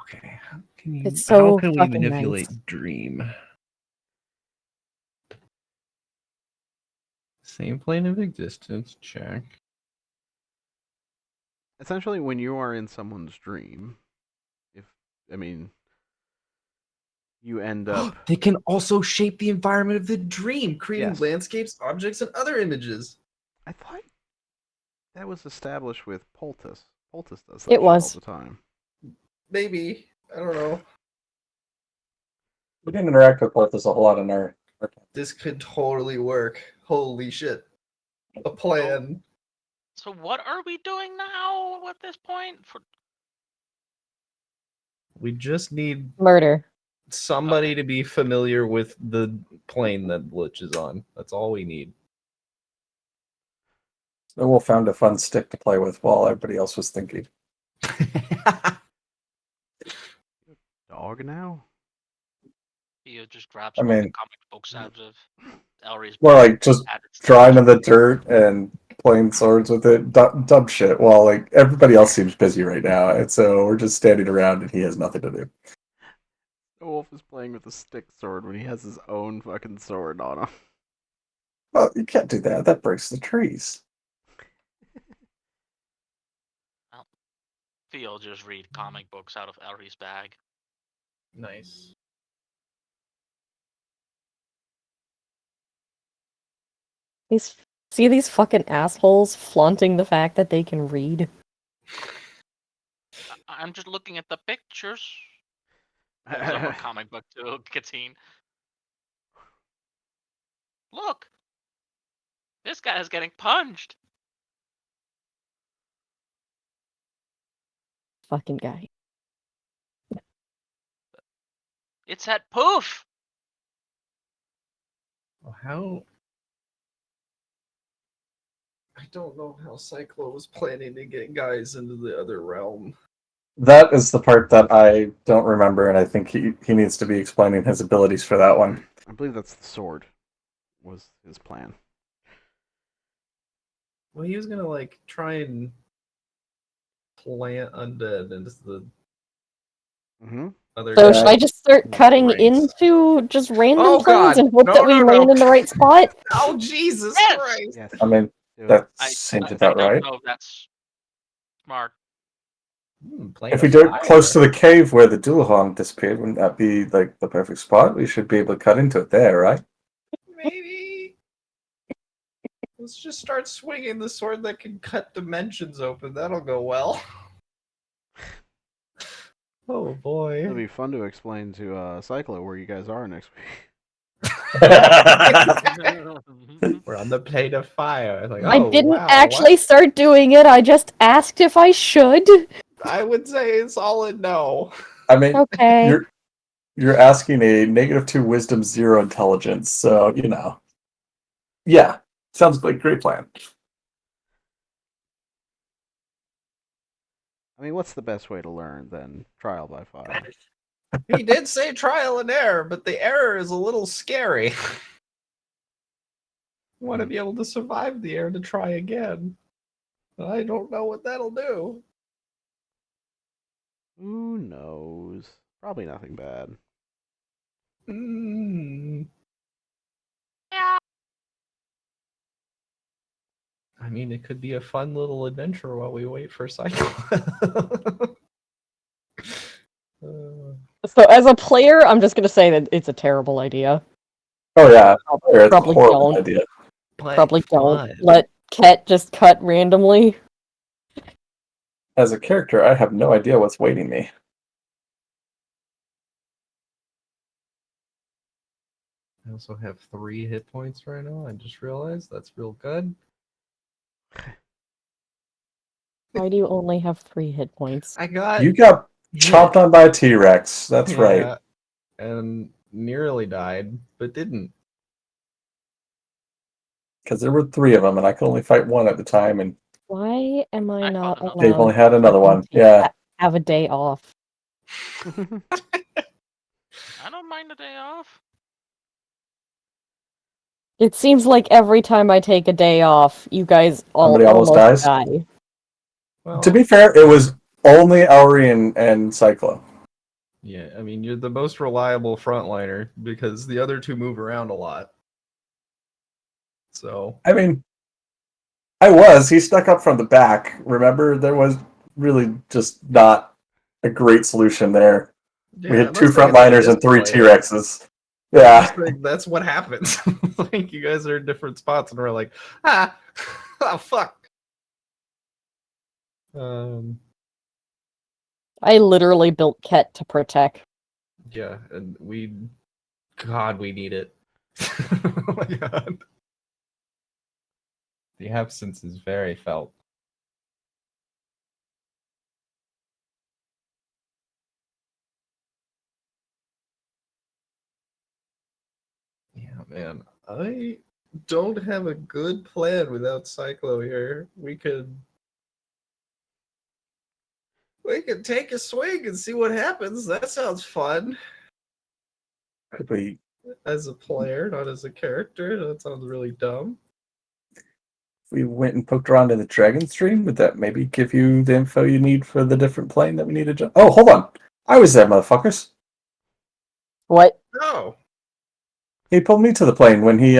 Okay, how can you? It's so how can we fucking manipulate nice. Dream? Same plane of existence. Check. Essentially, when you are in someone's dream, you end up. They can also shape the environment of the dream, creating Yes. landscapes, objects, and other images. I thought that was established with Poultice. Poultice does that It shit was. all the time. Maybe. I don't know. We didn't interact with Porthos a whole lot in our This could totally work. Holy shit. A plan. So what are we doing now at this point? We just need Murder. somebody to be familiar with the plane that Lich is on. That's all we need. So Will found a fun stick to play with while everybody else was thinking. Dog now? You just grabs I one of the mean- comic books out of Elry's Well, bag, like, just add its Drawing in name. the dirt and playing swords with it, dumb shit, while like everybody else seems busy right now, and so we're just standing around and he has nothing to do. The wolf is playing with a stick sword when he has his own fucking sword on him. Well, you can't do that. That breaks the trees. Theo just read comic books out of Elry's bag. Nice. See these fucking assholes flaunting the fact that they can read? I'm just looking at the pictures. Holds up a comic book to Katine. Look! This guy is getting punched! Fucking guy. It's at Poof! How? I don't know how Cyclo was planning to get guys into the other realm. That is the part that I don't remember, and I think he needs to be explaining his abilities for that one. I believe that's the sword. Was his plan. Well, he was gonna like try and plant undead into the Mm-hmm. other. So Yeah. should I just start cutting Right. into just random Oh, planes God. and hope No, that we no, land no. in the right spot? Oh Jesus Yes! Christ! Yes. I mean, do it. that I seems I about don't right. know if that's smart. Plane If we of do it fire. close to the cave where the Dualhorn disappeared, wouldn't that be like the perfect spot? We should be able to cut into it there, right? Maybe. Let's just start swinging the sword that can cut dimensions open. That'll go well. Oh It'll boy. be fun to explain to Cyclo where you guys are next week. We're on the plane of fire. Like, I oh, didn't wow, actually start doing it, I just asked if I should. I would say a solid no. I mean, Okay. you're asking a -2 wisdom, 0 intelligence, so you know. Yeah, sounds like a great plan. I mean, what's the best way to learn than trial by fire? He did say trial and error, but the error is a little scary. Want to be able to survive the error to try again. I don't know what that'll do. Who knows? Probably nothing bad. Mm. Yeah. I mean, it could be a fun little adventure while we wait for Cycle. So as a player, I'm just gonna say that it's a terrible idea. Oh yeah, it's a Probably horrible don't. idea. but Probably don't fun. let Ket just cut randomly. As a character, I have no idea what's waiting me. I also have 3 hit points right now. I just realized that's real good. Why do you only have 3 hit points? I got You got hit. chomped on by a T-Rex. That's right. Yeah, and nearly died, but didn't. Because there were 3 of them, and I could only fight one at the time, and Why am I I not found another Dave allowed only had another one. to Yeah. have a day off? I don't mind a day off. It seems like every time I take a day off, you guys all Somebody almost dies? die. Well, To be fair, it was only Auri and Cyclo. yeah, I mean, you're the most reliable frontliner because the other 2 move around a lot. So, I mean, I was. He stuck up from the back. Remember, there was really just not a great solution there. yeah, We had 2 unless they get frontliners and 3 display. T-Rexes. I Yeah. just think that's what happens. Like, you guys are in different spots, and we're like, oh, fuck. I literally built Ket to protect. Yeah, and God, we need it. Oh my god. The absence is very felt. Yeah, man. I don't have a good plan without Cyclo here. We could take a swing and see what happens. That sounds fun. We, As a player, not as a character. That sounds really dumb. we went and poked around in the Dragon Stream. Would that maybe give you the info you need for the different plane that we need to jump? Oh, hold on. I was there, motherfuckers. What? No. He pulled me to the plane when he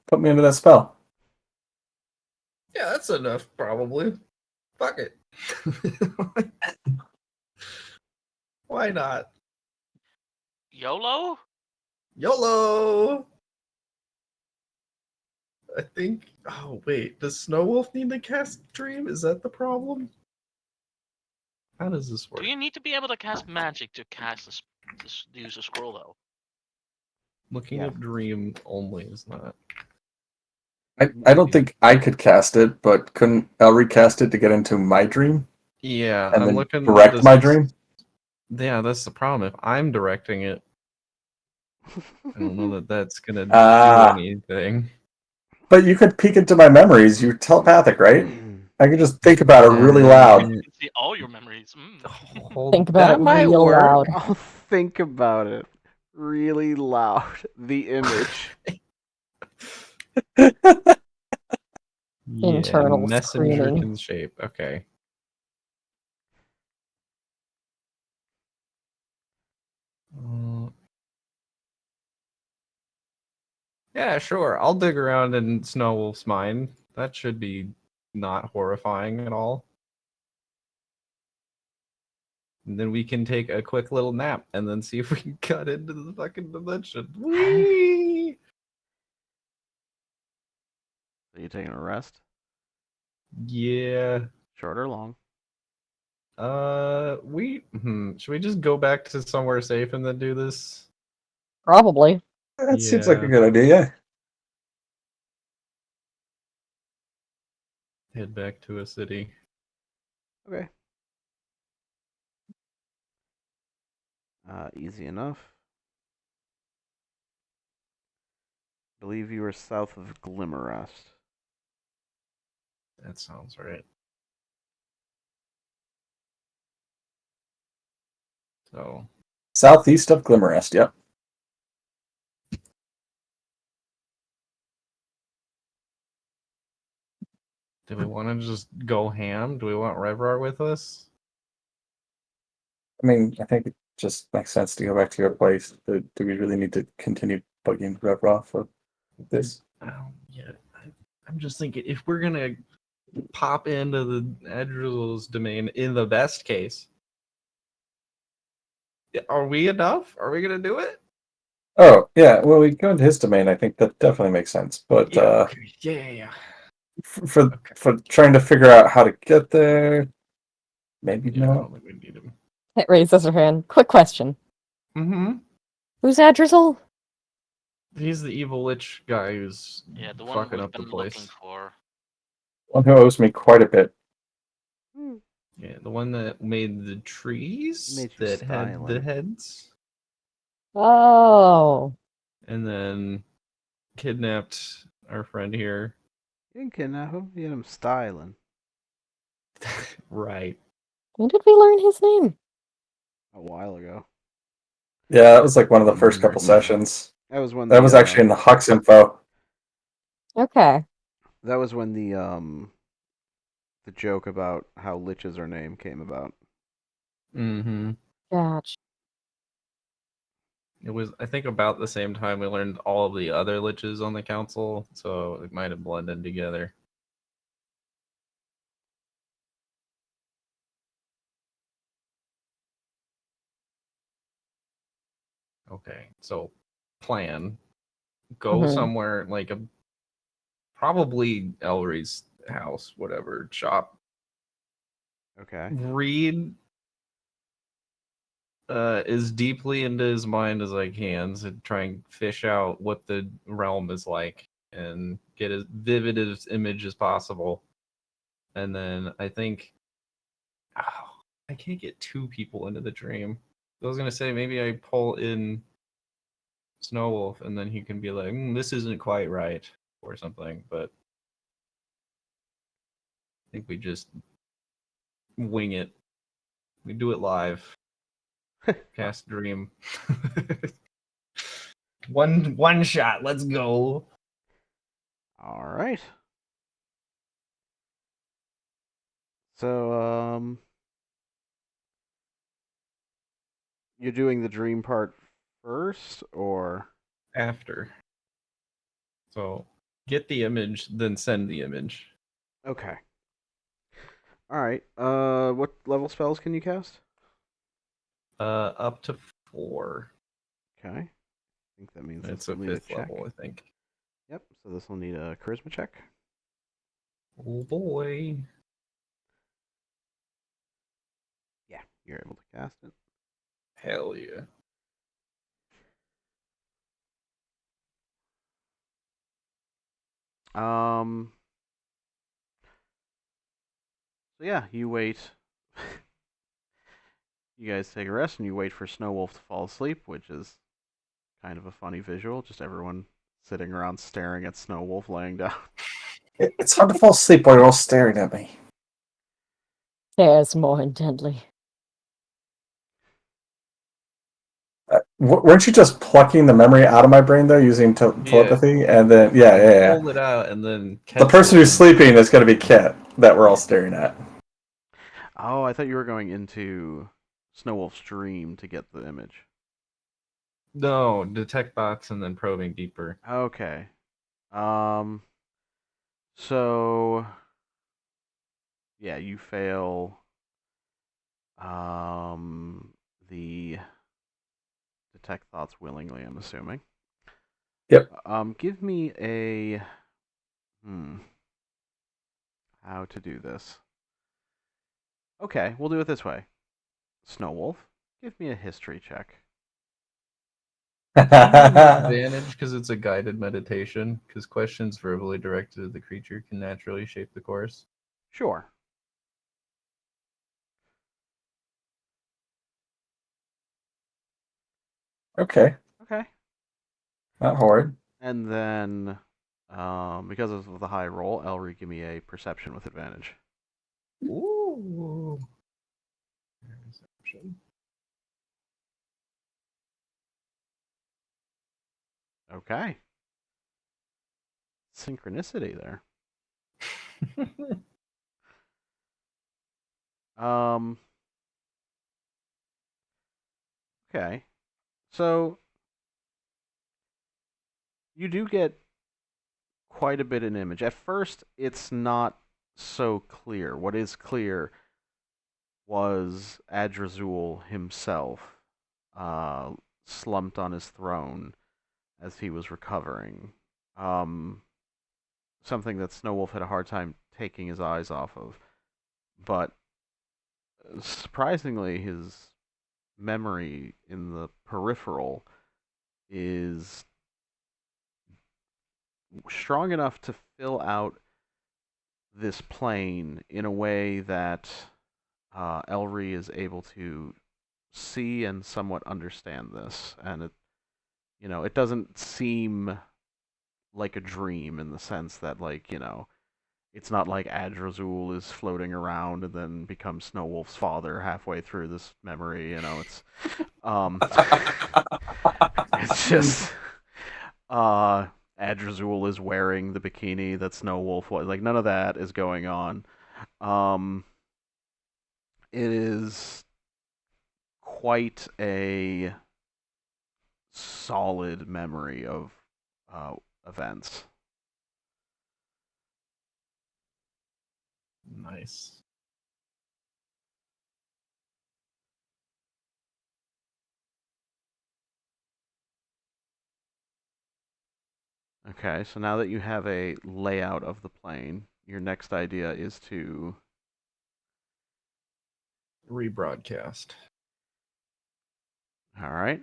put me under that spell. Yeah, that's enough, probably. Fuck it. Why not? YOLO? YOLO! I think. Oh, wait. Does Snow Wolf need to cast Dream? Is that the problem? How does this work? Do you need to be able to cast magic to use a scroll though? Looking Yeah. at Dream only is not. I don't think I could cast it, but couldn't Elric cast it to get into my dream Yeah, and I'm then looking. direct does my this- dream? Yeah, that's the problem. If I'm directing it, I don't know that that's gonna Ah. do anything. But you could peek into my memories. You're telepathic, right? I could just think about it really loud. I can see all your memories. Hold- Think about that it might real work. loud. I'll think about it really loud. The image. Internal messenger screaming. can shape. Okay. Yeah, sure. I'll dig around in Snow Wolf's mind. That should be not horrifying at all. And then we can take a quick little nap and then see if we can cut into the fucking dimension. Whee! Are you taking a rest? Yeah. Short or long? Should we just go back to somewhere safe and then do this? Probably. That seems like a Yeah. good idea, yeah. Head back to a city. Okay. Easy enough. Believe you are south of Glimmerest. That sounds right. So Southeast of Glimmerest, yep. do we want to just go ham? Do we want Revrar with us? I mean, I think it just makes sense to go back to your place. Do we really need to continue bugging Rev for this? Yeah. I'm just thinking if we're gonna pop into the Adril's domain in the best case, are we enough? Are we gonna do it? Oh, yeah. Well, we go into his domain. I think that definitely makes sense. But Okay. Yeah. for Okay. for trying to figure out how to get there, maybe Yeah, I not. don't think we need him. It raises her hand. Quick question. Mm-hmm. Who's Adrizel? He's the evil lich guy who's Yeah, the one fucking we've up the been looking place. for. One who owes me quite a bit. Yeah, the one that made the trees Made you that had the styling. heads, Oh. and then kidnapped our friend here. You didn't kidnap him. You had him styling. Right. When did we learn his name? A while ago. Yeah, that was like one of the first couple sessions. That was when That was actually in the Hux info. Okay. That was when the joke about how liches are named came about. Mm-hmm. Gotcha. It was, I think, about the same time we learned all of the other liches on the council, so it might have blended together. Okay, so plan. Go Mhm. somewhere like a probably Elry's house, whatever, shop. Okay. Read as deeply into his mind as I can to try and fish out what the realm is like and get as vivid as image as possible. And then I think I can't get two people into the dream. I was gonna say maybe I pull in Snowwolf and then he can be like, "This isn't quite right" or something, but I think we just wing it. We do it live. Cast dream. one shot. Let's go. All right. So, you're doing the dream part first, or After. So get the image, then send the image. okay? All right. What level spells can you cast? Up to 4. Okay. I think that means It's this a will need a 5th check. level, I think. Yep. So this will need a charisma check. Oh boy. Yeah, you're able to cast it. Hell yeah. So yeah, you wait. You guys take a rest and you wait for Snowwolf to fall asleep, which is kind of a funny visual. Just everyone sitting around staring at Snowwolf laying down. It's hard to fall asleep while you're all staring at me. Stares more intently. Weren't you just plucking the memory out of my brain though, using telepathy? And then yeah. Hold it out and then The person who's sleeping is going to be Kit that we're all staring at. Oh, I thought you were going into Snowwolf's dream to get the image. No, detect box and then probing deeper. Okay. So yeah, you fail the detect thoughts willingly, I'm assuming. Yep. Give me a how to do this. Okay, we'll do it this way. Snowwolf, give me a history check. Advantage because it's a guided meditation, because questions verbally directed at the creature can naturally shape the course. Sure. Okay, Okay. not horrid. And then, because of the high roll, Elry, give me a perception with advantage. Ooh. Perception. Okay. Synchronicity there. Um. Okay. So you do get quite a bit in image. At first, it's not so clear. What is clear was Adrazul himself, slumped on his throne as he was recovering. Something that Snowwolf had a hard time taking his eyes off of. But surprisingly, his memory in the peripheral is strong enough to fill out this plane in a way that Elry is able to see and somewhat understand this, and it doesn't seem like a dream in the sense that, like, it's not like Adrazul is floating around and then becomes Snowwolf's father halfway through this memory. It's just Adrazul is wearing the bikini that Snowwolf was. Like, none of that is going on. It is quite a solid memory of events. Nice. Okay, so now that you have a layout of the plane, your next idea is to Rebroadcast. all right.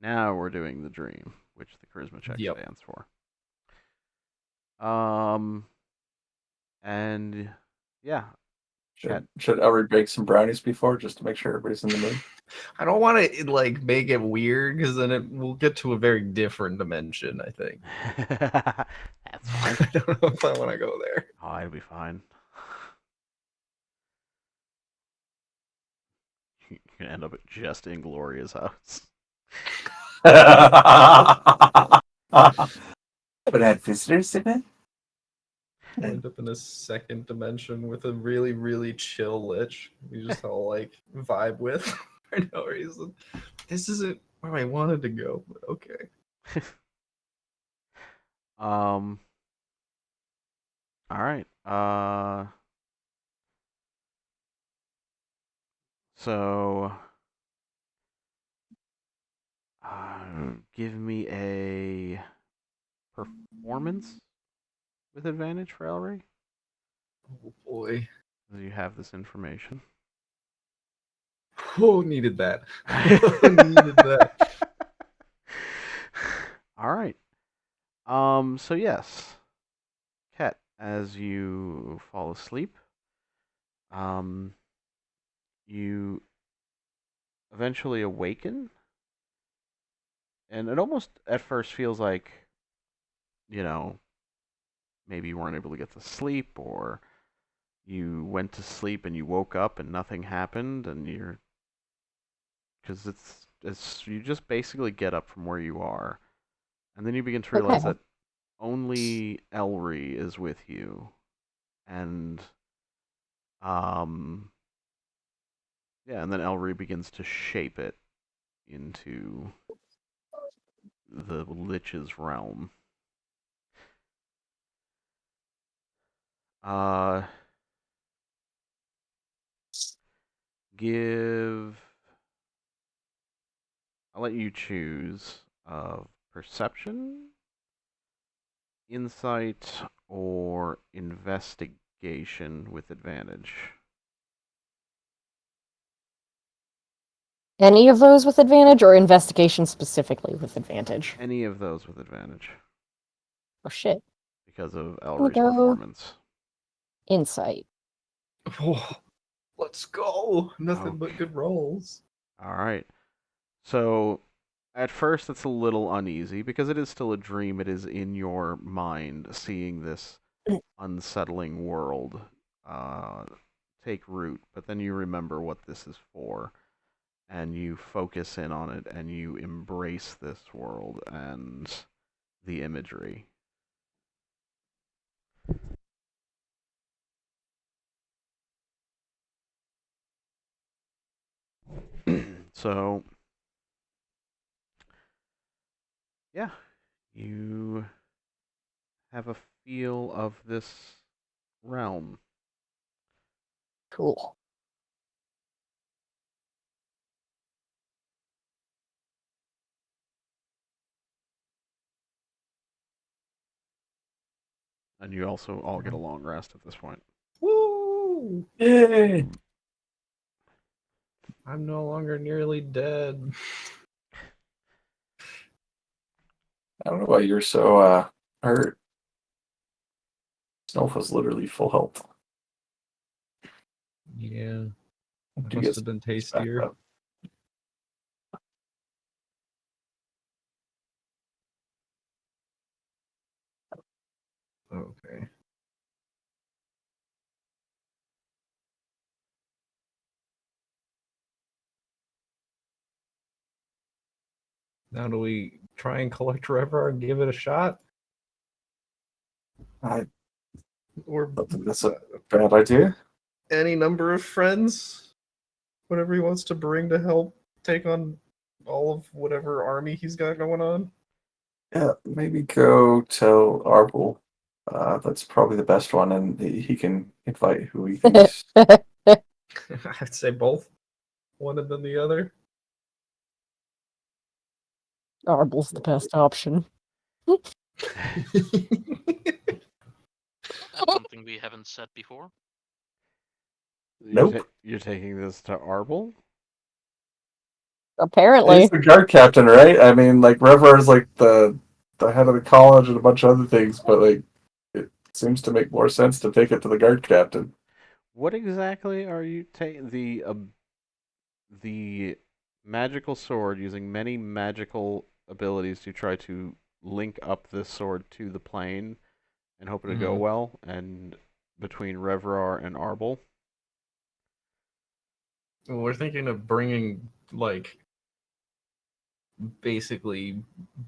Now we're doing the dream, which the charisma check Yep. stands for. And yeah, Should Elry bake some brownies before, just to make sure everybody's in the mood? I don't want to like make it weird because then it will get to a very different dimension. I think. that's fine. I don't know if I want to go there. Oh, it'll be fine. You can end up at just Ingloria's house. But had visitors in it? End up in a second dimension with a really, really chill lich. We just all like vibe with for no reason. This isn't where I wanted to go, but okay. All right. So, give me a performance with advantage for Elry. Oh boy. As you have this information. Who needed that? Who needed that? All right. So yes, Ket, as you fall asleep, you eventually awaken, and it almost at first feels like, maybe you weren't able to get to sleep, or you went to sleep and you woke up and nothing happened, and because it's you just basically get up from where you are, and then you begin to realize Okay. that only Elry is with you, and yeah, and then Elry begins to shape it into the Lich's realm. I'll let you choose perception, insight, or investigation with advantage. Any of those with advantage, or investigation specifically with advantage? Any of those with advantage Oh shit. because of I'll Elry's go performance. Insight. Oh, let's go. Nothing but good rolls. All right. So, at first, it's a little uneasy because it is still a dream. It is in your mind seeing this unsettling world take root. But then you remember what this is for, and you focus in on it, and you embrace this world and the imagery. So, yeah, you have a feel of this realm. Cool. And you also all get a long rest at this point. Woo! Yay! I'm no longer nearly dead. I don't know why you're so hurt. Snowf was literally full health. Yeah, Do that you must get have been back tastier. up? Okay. Now do we try and collect Rever and give it a shot? I Or don't think that's a bad idea. any number of friends? Whatever he wants to bring to help take on all of whatever army he's got going on? Yeah, maybe go tell Arbel. That's probably the best one, and he can invite who he thinks. I'd say both. One and then the other. Arbel's the best option. Something we haven't said before. Nope. You're taking this to Arbel? Apparently. He's the guard captain, right? I mean, like Revar is like the head of the college and a bunch of other things, but like it seems to make more sense to take it to the guard captain. What exactly are you taking? The magical sword using many magical abilities to try to link up this sword to the plane and hope it'll go well, and between Revrar and Arbel. We're thinking of bringing, like, basically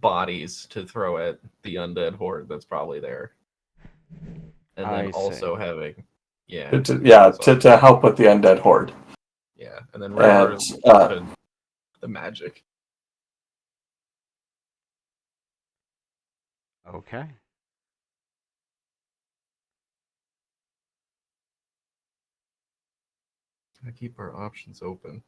bodies to throw at the undead horde that's probably there. And then I also see. having, yeah. To help with the undead horde. Yeah, and then Rever And, is the magic. Okay. I keep our options open.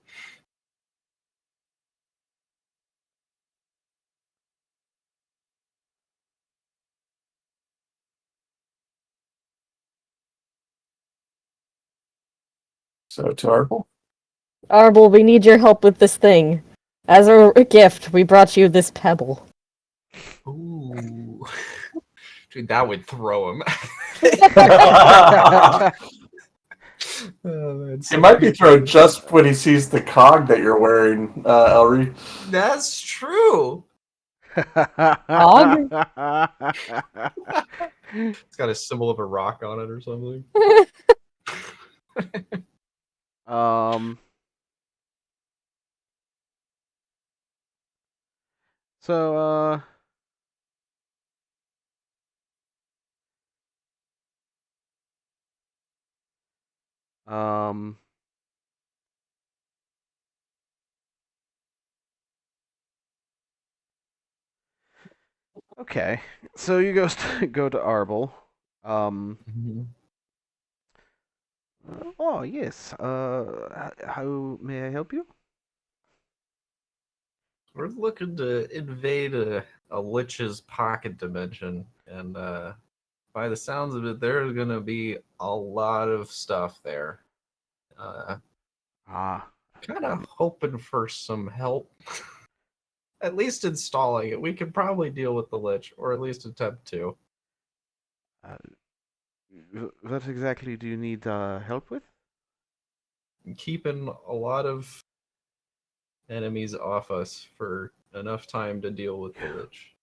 So to Arbel. Arbel, we need your help with this thing. As a gift, we brought you this pebble. Ooh. Dude, that would throw him. He might be thrown just when he sees the cog that you're wearing, Elry. That's true. Og? It's got a symbol of a rock on it or something. um. So, um. Okay, so you go to Arbel. Oh yes. How may I help you? We're looking to invade a lich's pocket dimension, and by the sounds of it, there's gonna be a lot of stuff there. Ah, Kind of hoping for some help. At least installing it. We could probably deal with the lich, or at least attempt to. what exactly do you need help with? Keeping a lot of enemies off us for enough time to deal with the Lich.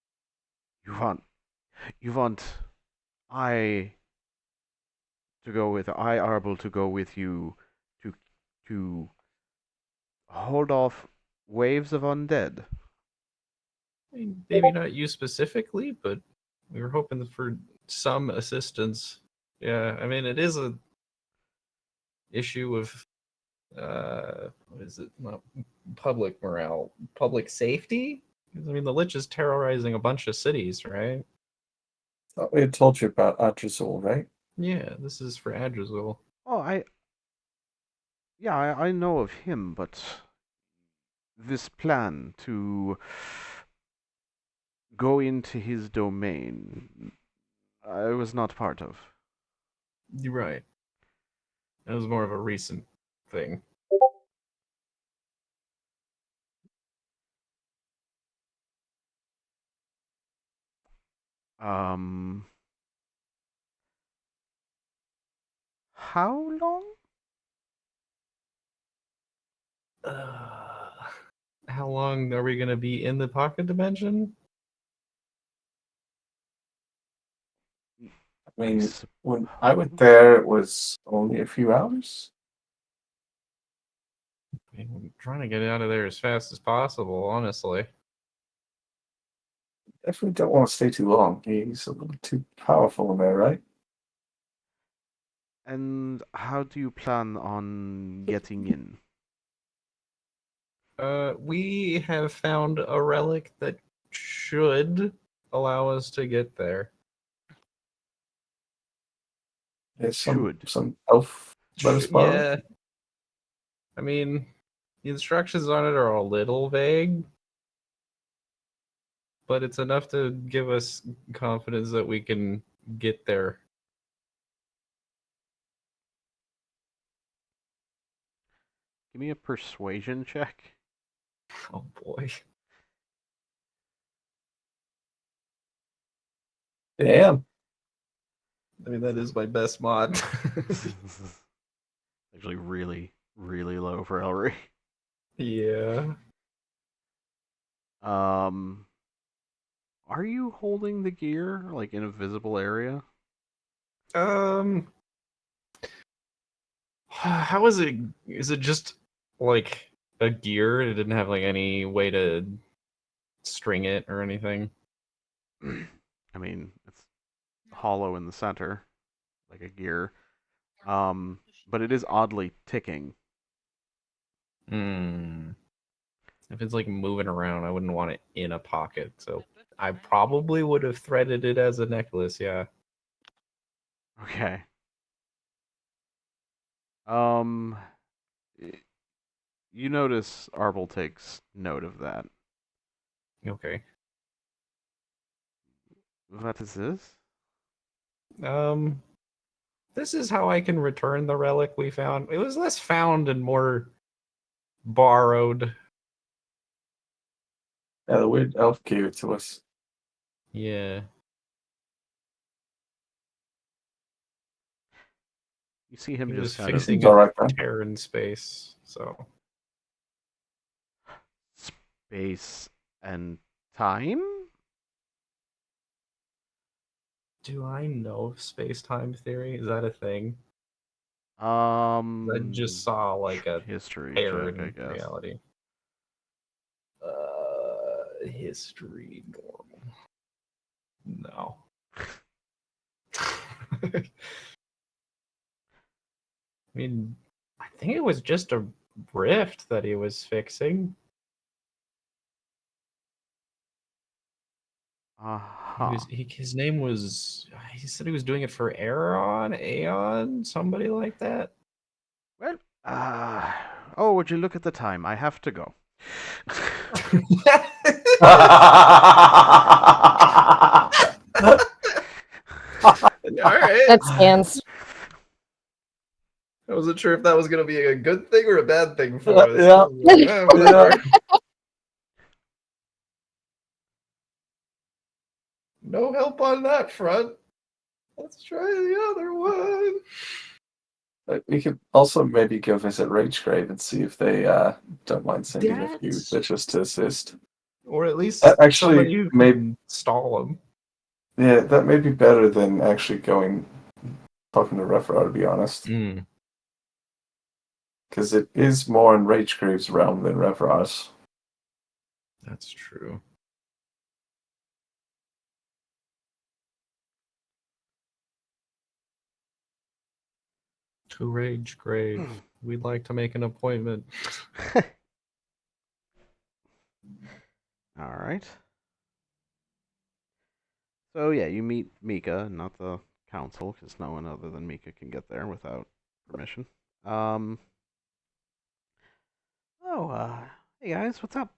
You want I to go with I Arbol to go with you to to hold off waves of undead. I mean, maybe not you specifically, but we were hoping for some assistance. Yeah, I mean, it is a issue of what is it? Not public morale, public safety. 'Cause, I mean, the Lich is terrorizing a bunch of cities, right? Thought we had told you about Atrazul, right? Yeah, this is for Adrazul. Oh, I know of him, but this plan to go into his domain, I was not part of. You're right. That was more of a recent thing. How long? How long are we gonna be in the pocket dimension? I mean, when I went there, it was only a few hours. I mean, we're trying to get out of there as fast as possible, honestly. Definitely don't want to stay too long. He's a little too powerful in there, right? And how do you plan on getting in? We have found a relic that should allow us to get there. There's Should. some elf let us borrow. Yeah. I mean, the instructions on it are a little vague, but it's enough to give us confidence that we can get there. Give me a persuasion check. Oh boy. Damn. I mean, that is my best mod. Actually, really, really low for Ellery. Yeah. Are you holding the gear like in a visible area? How is it? Is it just like a gear? It didn't have like any way to string it or anything. I mean, it's hollow in the center, like a gear. But it is oddly ticking. Hmm. If it's like moving around, I wouldn't want it in a pocket. So I probably would have threaded it as a necklace. Yeah. Okay. Um, you notice Arbol takes note of that. Okay. What is this? This is how I can return the relic we found. It was less found and more borrowed. Yeah, the weird elf gave it to us. Yeah. You see him He just was kind of fixing Seems all right, a man. tear in space. So space and time. do I know space-time theory? Is that a thing? I just saw like a history tear check, I in guess. reality. History normal. No. I mean, I think it was just a rift that he was fixing. Uh-huh. His name was. He said he was doing it for Aeon, somebody like that. Well, oh, would you look at the time? I have to go. All right. That stands. I wasn't sure if that was going to be a good thing or a bad thing for us. Yeah. Whatever. No help on that front. Let's try the other one. We could also maybe go visit Ragegrave and see if they don't mind sending a few That's- bitches to assist. Or at least Actually, somebody who maybe can stall him. yeah, that may be better than actually talking to Referar, to be honest, Mm, because it is more in Ragegrave's realm than Referar's. that's true. To Rage Grave, we'd like to make an appointment. All right. So yeah, you meet Mika, not the council, because no one other than Mika can get there without permission. Um. Oh, hey guys, what's up?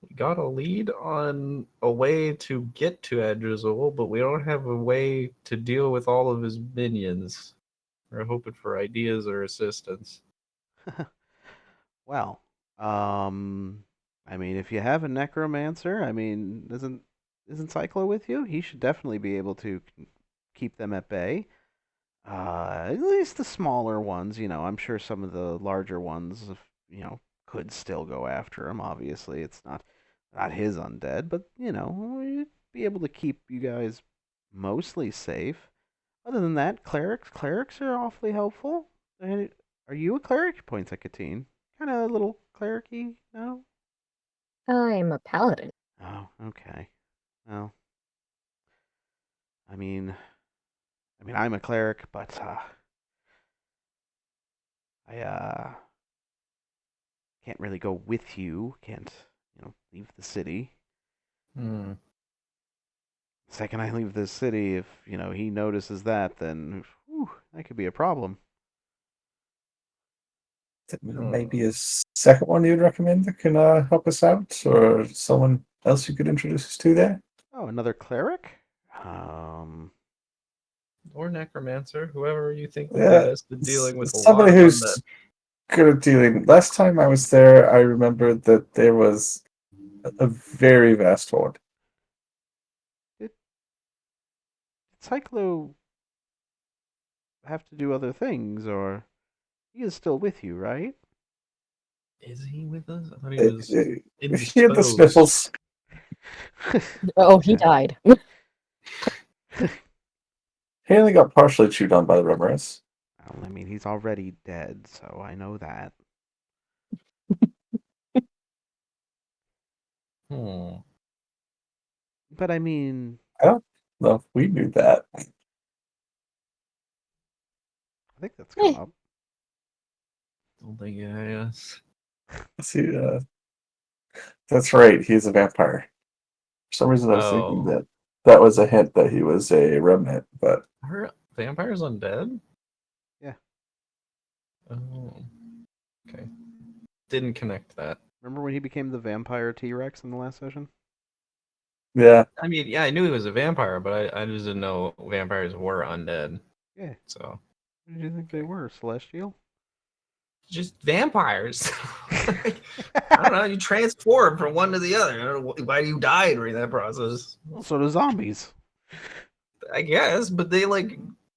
We got a lead on a way to get to Adrizol, but we don't have a way to deal with all of his minions. We're hoping for ideas or assistance. Well, I mean, if you have a necromancer, I mean, isn't Cyclo with you? He should definitely be able to keep them at bay. At least the smaller ones, I'm sure some of the larger ones, could still go after him. Obviously, it's not his undead, but we'd be able to keep you guys mostly safe. Other than that, clerics are awfully helpful. Are you a cleric? He points at Katine. Kind of a little clericy, no? I'm a paladin. Oh, okay. Well, I mean, I'm a cleric, but I can't really go with you. Can't, leave the city. Hmm. The second I leave the city, if he notices that, then that could be a problem. Maybe a second one you'd recommend that can help us out, or someone else you could introduce us to there? Oh, another cleric? Um, Or necromancer, whoever you think would Yeah, be best at dealing with a lot somebody of who's undead. good at dealing. Last time I was there, I remember that there was a very vast horde. did Cyclo have to do other things, or he is still with you, right? Is he with us? I thought he It- was it- He had the indisposed. sniffles. Oh, he Yeah. died. He only got partially chewed on by the Reverends. Well, I mean, he's already dead, so I know that. Hmm. But I mean, I don't know if we knew that. I think that's come Eh. up. Don't think yes. See, that's right. He's a vampire. For some reason, I was thinking Oh. that that was a hint that he was a remnant, but Are vampires undead? Yeah. Oh. Okay. Didn't connect that. Remember when he became the vampire T-Rex in the last session? yeah, I mean, yeah, I knew he was a vampire, but I just didn't know vampires were undead. Yeah. So What did you think they were? Celestial? just vampires. I don't know. You transform from one to the other. I don't know why you die during that process. Well, so do zombies. I guess, but they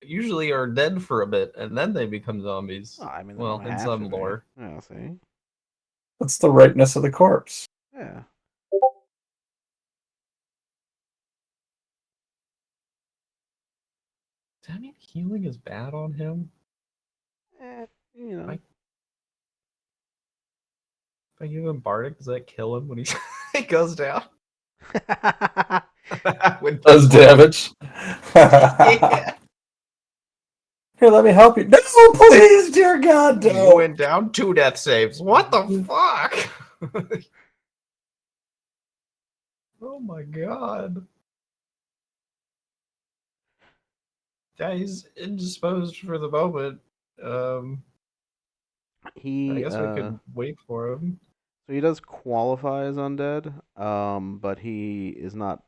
usually are dead for a bit and then they become zombies. Well, I mean, they Well, don't in have some to be. lore. Yeah, see? that's the rightness of the corpse. Yeah. Does that mean healing is bad on him? Eh, you know. If I give him Bardic, does that kill him when he, he goes down? When Does people- damage. Yeah. Here, let me help you. No, please, dear God, You no. went down 2 death saves. What the fuck? Oh my god. Yeah, he's indisposed for the moment. I he guess we could wait for him. so he does qualify as undead, but he is not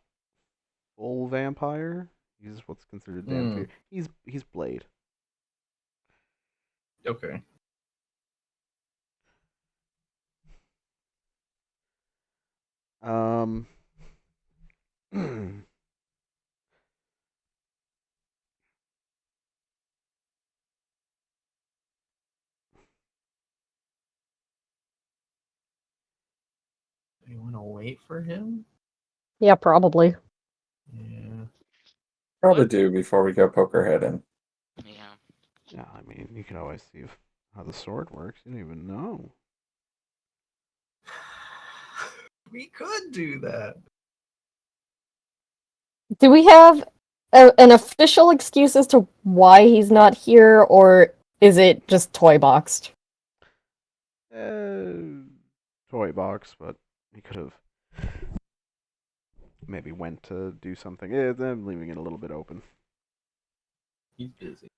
full vampire. He's what's considered vampire. He's Blade. Okay. Um You want to wait for him? Yeah, probably. Yeah. Probably do before we go poke our head in. Yeah. Yeah, I mean, you can always see how the sword works. You don't even know. We could do that. Do we have an official excuse as to why he's not here, or is it just toy boxed? Toy box, but he could have maybe went to do something. Then leaving it a little bit open. He's busy.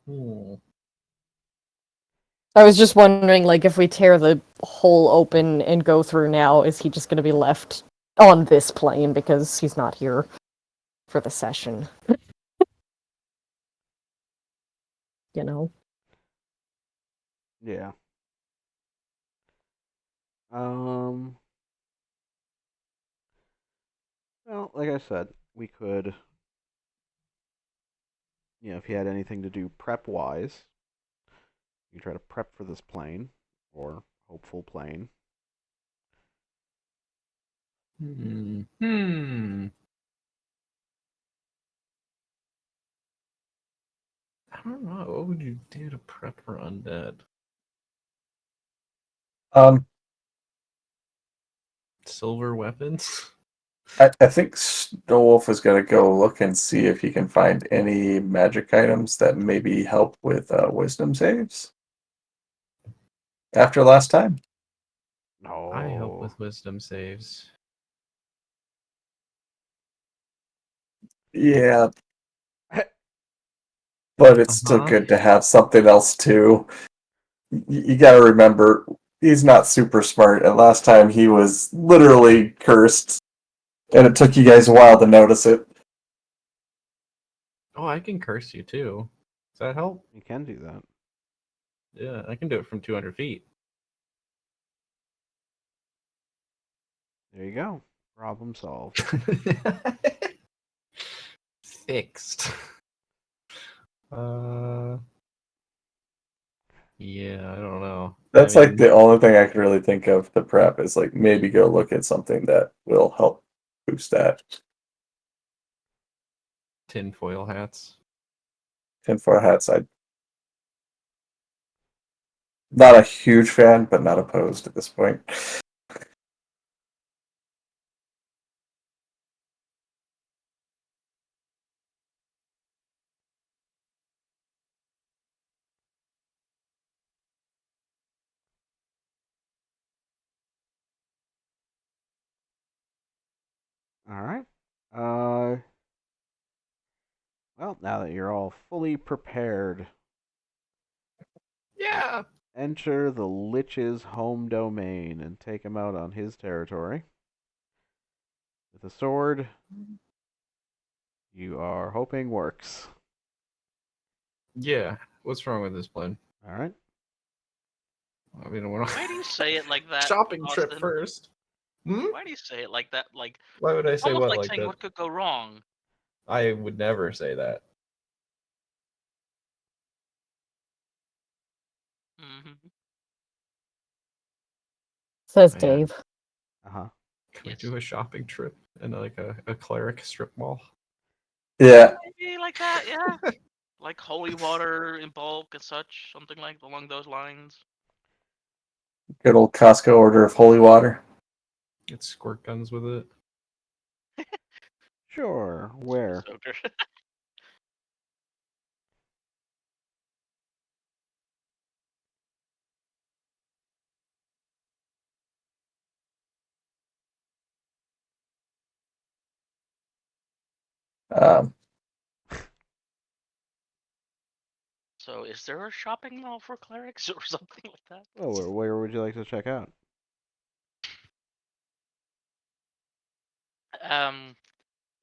Hmm. I was just wondering, like, if we tear the hole open and go through now, is he just going to be left on this plane because he's not here for the session? You know? Yeah. Well, like I said, we could, if you had anything to do prep wise, you try to prep for this plane or hopeful plane. Hmm. I don't know. What would you do to prep for undead? Silver weapons? I think Snowwolf is going to go look and see if he can find any magic items that maybe help with wisdom saves. After last time. No. I help with wisdom saves. Yeah. But it's still Uh-huh. good to have something else too. You got to remember, he's not super smart. And last time he was literally cursed. And it took you guys a while to notice it. Oh, I can curse you too. Does that help? You can do that. Yeah, I can do it from 200 feet. There you go. Problem solved. Fixed. Uh, yeah, I don't know. That's I like mean, the only thing I can really think of to prep is like maybe go look at something that will help boost that. tinfoil hats. Tinfoil hats, I'm not a huge fan, but not opposed at this point. All right. Well, now that you're all fully prepared, Yeah. enter the Lich's home domain and take him out on his territory. With a sword, you are hoping works. Yeah. What's wrong with this plan? All right. I mean, we're Why do you say it like that, shopping trip Austin? first. Hmm? Why do you say it like that? Like, Why would I it's say almost what like like saying that? what could go wrong. I would never say that. Hmm. Says Man. Dave. Uh huh. Can we Yes. do a shopping trip and like a cleric strip mall? Yeah, Maybe like that, yeah. Like holy water in bulk and such, something like along those lines. good old Costco order of holy water. Get squirt guns with it. Sure. Where? Soaker. Um, So, is there a shopping mall for clerics or something like that? Oh, where would you like to check out? Um,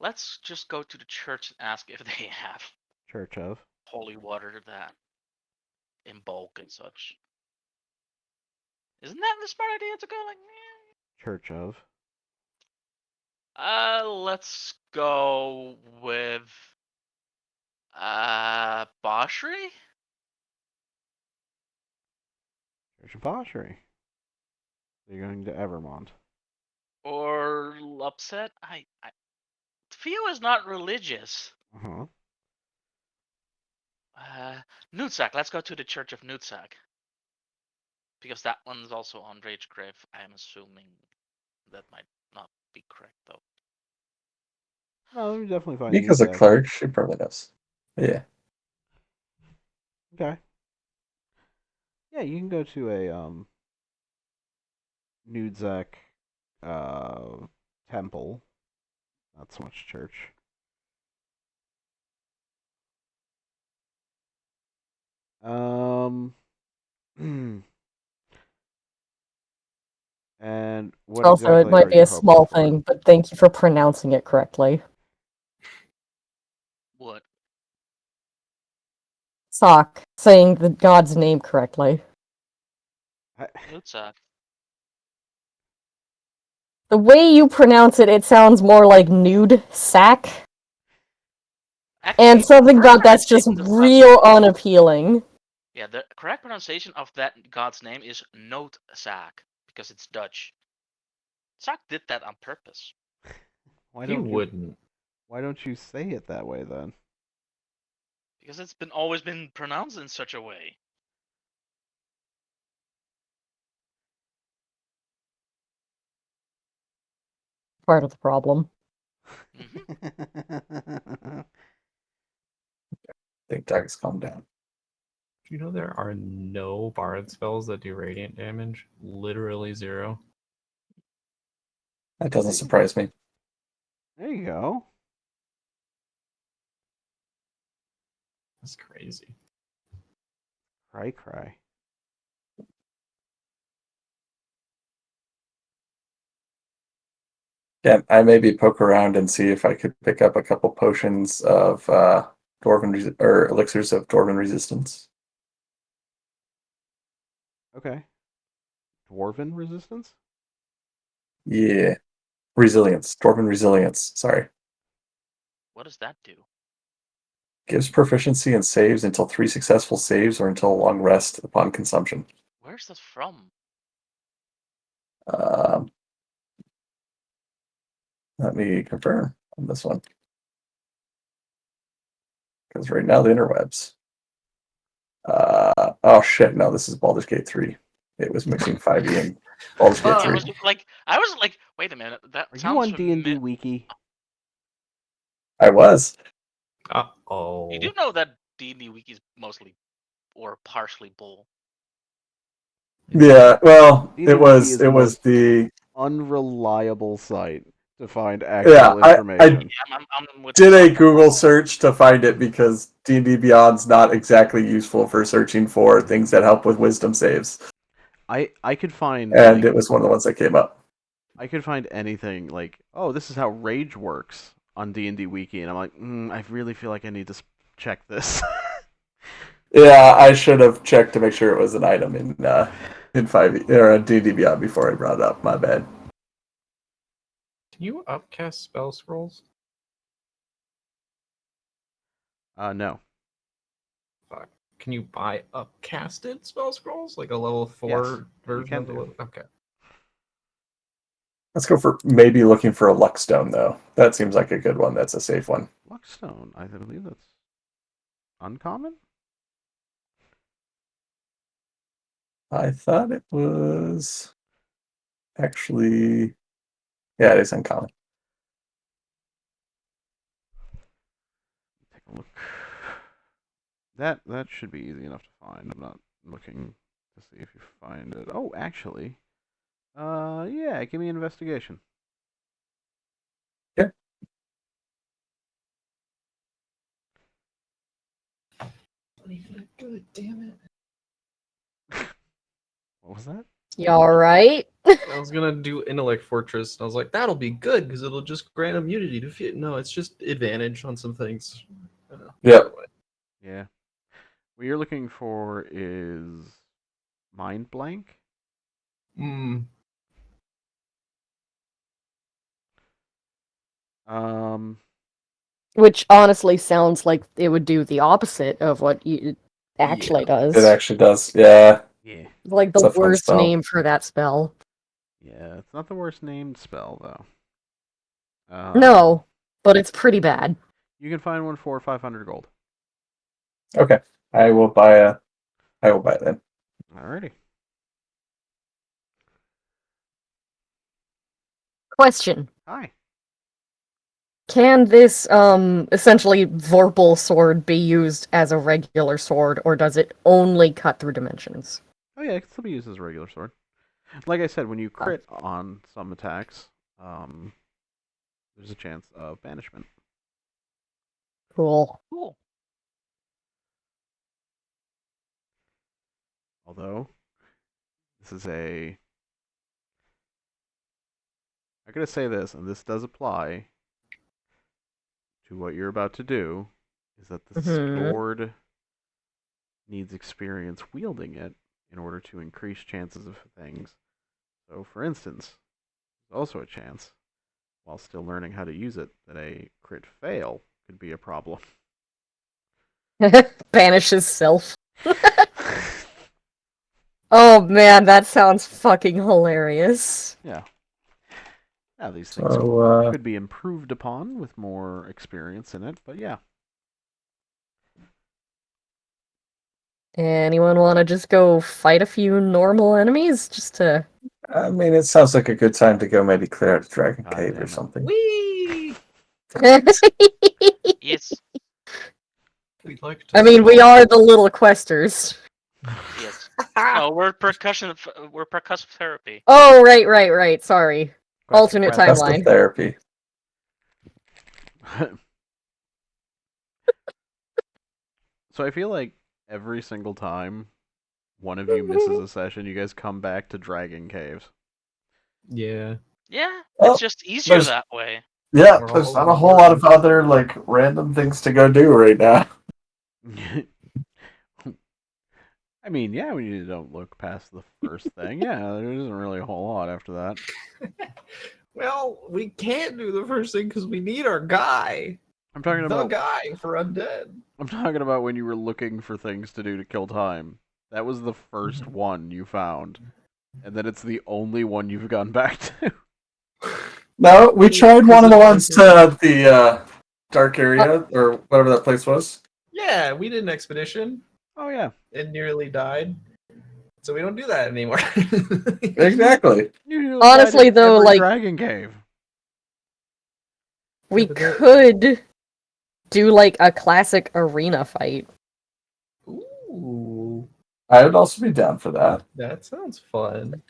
let's just go to the church and ask if they have Church of. holy water that in bulk and such. Isn't that the smart idea to go like? Church of. Let's go with Boshri? Church of Boshri. You're going to Evermont. Or Lupset? Theo is not religious. Uh-huh. Nutzak. Let's go to the Church of Nutzak. Because that one's also on Ragegrave. I'm assuming that might not be correct, though. No, let me definitely find Because a Nutzak. clerk, she probably knows. Yeah. Okay. Yeah, you can go to a Nudzak temple. Not so much church. And what Also, it exactly might are be you a small hoping for? thing, but thank you for pronouncing it correctly. What? Sock, saying the god's name correctly. Nutzak. The way you pronounce it, it sounds more like nude sack. Actually, And something correct about that's just pronunciation of God's real name- unappealing. Yeah, the correct pronunciation of that god's name is Noodzaak, because it's Dutch. Zaak did that on purpose. Why He don't you? wouldn't. Why don't you say it that way then? Because it's always been pronounced in such a way. Part of the problem. Mhm. I think Doug's calmed down. Do you know there are no bard spells that do radiant damage? Literally 0. That doesn't surprise me. There you go. That's crazy. Cry. Yeah, I maybe poke around and see if I could pick up a couple potions of or elixirs of dwarven resistance. Okay. Dwarven resistance? Yeah, resilience, dwarven resilience. Sorry, What does that do? gives proficiency in saves until 3 successful saves or until a long rest upon consumption. Where's that from? Um, Let me confirm on this one. Because right now the interwebs. Oh shit! No, this is Baldur's Gate 3. It was mixing 5e and Baldur's Gate I 3. was like, wait a minute, that Are you sounds on D&D familiar. Wiki? I was. Uh-oh. You do know that D&D Wiki is mostly or partially bull. Yeah, well, D&D it Wiki was is the most the unreliable site to find yeah. actual I information. Yeah, I'm with did a Sock. Google search to find it because D&D Beyond's not exactly useful for searching for things that help with wisdom saves, I could find and like it was one of the ones that came up. I could find anything like, oh, this is how rage works on D&D Wiki, and I'm like, I really feel like I need to check this. Yeah, I should have checked to make sure it was an item in 5e or D&D Beyond before I brought it up. My bad. Can you upcast spell scrolls? No. Fuck. Can you buy upcasted spell scrolls? Like a level 4 version can of the do. level? Okay. Let's go for maybe looking for a Luckstone, though. That seems like a good one. That's a safe one. Luckstone, I believe that's uncommon? I thought it was actually... Yeah, it is uncommon. Take a look. That should be easy enough to find. I'm not looking to see if you find it. Oh, actually. Yeah, give me an investigation. Yeah. Good, damn it. What was that? You alright? I was gonna do Intellect Fortress, and I was like, that'll be good because it'll just grant immunity to fear. No, it's just advantage on some things. Yep. Yeah. What you're looking for is Mind Blank? Mm. Um, Which honestly sounds like it would do the opposite of what it actually does. It actually does. Yeah. Yeah. Like It's the a fun worst spell. name for that spell. Yeah, it's not the worst named spell though. No, but it's pretty bad. You can find one for 500 gold. Okay. I will buy it then. Alrighty. Question. Hi. Can this essentially Vorpal sword be used as a regular sword, or does it only cut through dimensions? Oh yeah, it can still be used as a regular sword. Like I said, when you crit on some attacks, there's a chance of banishment. Cool. Cool. Although, this is a... I'm going to say this, and this does apply to what you're about to do, is that the Mhm. sword needs experience wielding it in order to increase chances of things. So, for instance, there's also a chance, while still learning how to use it, that a crit fail could be a problem. Banishes self. Oh man, that sounds fucking hilarious. Yeah. Now, these things So could be improved upon with more experience in it, but yeah. Anyone want to just go fight a few normal enemies just to? I mean, it sounds like a good time to go maybe clear out the Dragon God Cave damn or it. something. Whee! Yes. We'd like to I mean, we are the little questers. Yes. No, we're percussion. We're percussive therapy. Oh, right. Sorry. Alternate Question. Custom timeline. therapy. So I feel like every single time one of you misses a session, you guys come back to Dragon Caves. Yeah. Yeah, Well, it's just easier there's- that way. Yeah, We're there's all not a whole lot of learning. other like random things to go do right now. I mean, yeah, when you don't look past the first thing, yeah, there isn't really a whole lot after that. Well, we can't do the first thing because we need our guy. I'm talking The about guy for undead. I'm talking about when you were looking for things to do to kill time. That was the first one you found. And then it's the only one you've gone back to. No, we tried one of the ones Because to the dark area or whatever that place was. Yeah, we did an expedition Oh yeah. and nearly died. So we don't do that anymore. Exactly. You Honestly, died in though, every like- Dragon Cave. We Yeah, but that- could do like a classic arena fight. Ooh, I would also be down for that. that sounds fun.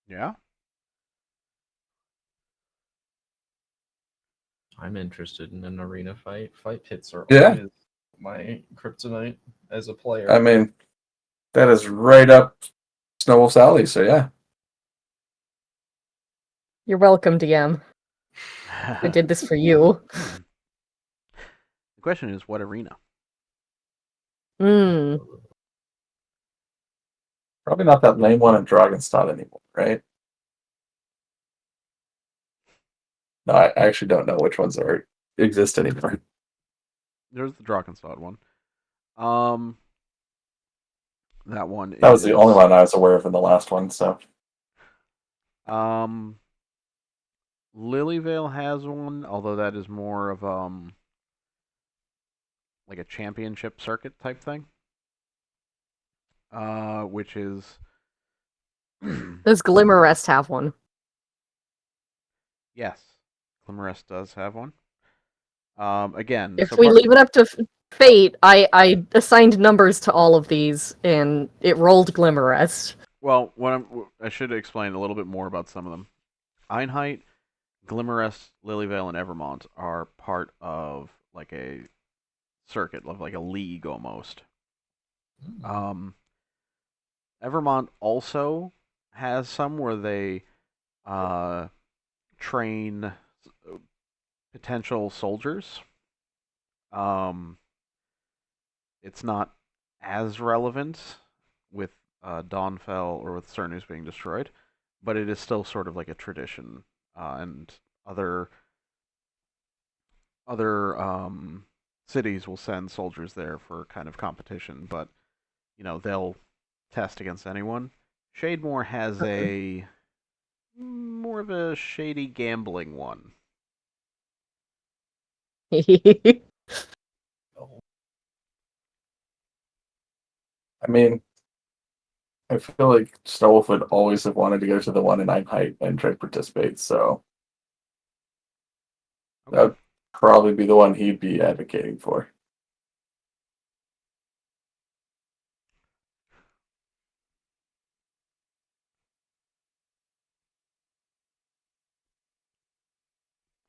Yeah. I'm interested in an arena fight. Fight pits are Yeah. always my kryptonite as a player. I mean, that is right up Snowwolf's alley. So yeah. You're welcome, DM. I did this for you. The question is, what arena? Hmm. Probably not that lame one in Dragonstad anymore, right? No, I actually don't know which ones exist anymore. There's the Drakenstott one. That one That was the is, only one I was aware of in the last one. So Lilyvale has one, although that is more of like a championship circuit type thing. Which is Does Glimmerrest have one? yes, Glimmerest does have one. Again, If so we part- leave it up to fate, I assigned numbers to all of these, and it rolled Glimmerrest. well, I should explain a little bit more about some of them. Einheit, Glimmerest, Lilyvale, and Evermont are part of like a circuit, of like a league almost. Evermont also has some where they train potential soldiers. It's not as relevant with Dawnfell or with Cernus being destroyed, but it is still sort of like a tradition, and other cities will send soldiers there for kind of competition, but they'll test against anyone. Shademore has a more of a shady gambling one. I mean, I feel like Snowwolf would always have wanted to go to the one in Einheit and try to participate, so that would probably be the one he'd be advocating for.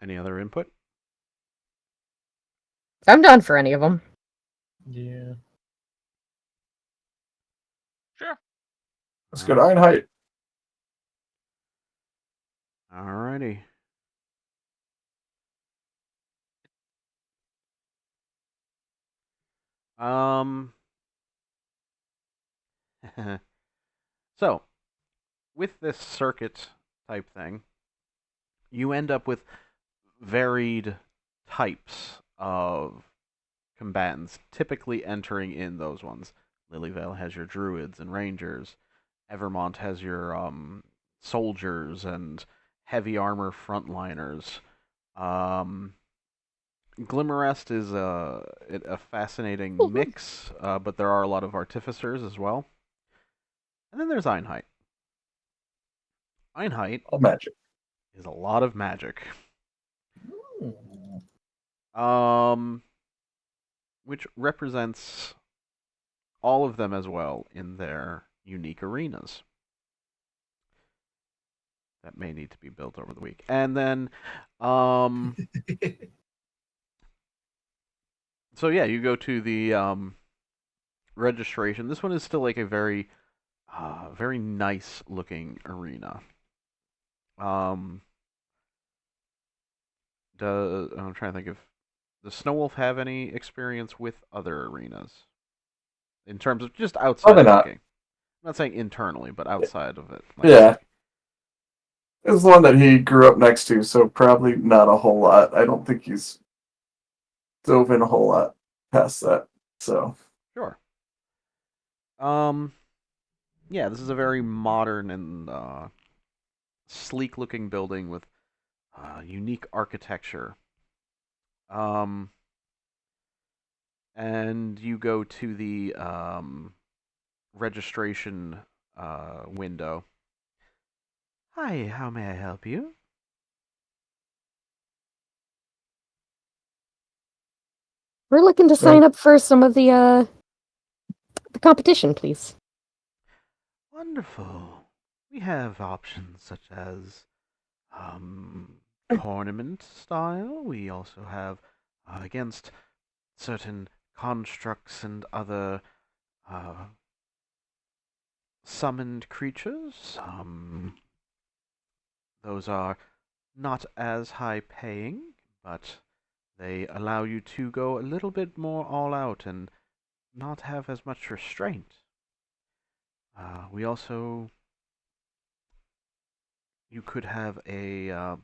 Any other input? I'm done for any of them. Yeah. Sure. Let's go to Einheit. Alrighty. So, with this circuit type thing, you end up with varied types of combatants typically entering in those ones. Lilyvale has your druids and rangers. Evermont has your soldiers and heavy armor frontliners. Glimmerest is a fascinating mix, but there are a lot of artificers as well. And then there's Einheit. Einheit All magic. is a lot of magic. Hmm. Which represents all of them as well in their unique arenas. That may need to be built over the week. And then, so yeah, you go to the registration. This one is still like a very, very nice looking arena. I'm trying to think if does Snowwolf have any experience with other arenas in terms of just outside Probably of the not. game. I'm not saying internally, but outside of it. Yeah. It was the one that he grew up next to, so probably not a whole lot. I don't think he's dove in a whole lot past that. So Sure. Yeah, this is a very modern and sleek-looking building with unique architecture. And you go to the registration window. Hi, how may I help you? We're looking to sign up for some of the competition, please. Wonderful. We have options such as tournament style. We also have against certain constructs and other summoned creatures. Those are not as high paying, but they allow you to go a little bit more all out and not have as much restraint. We also, you could have a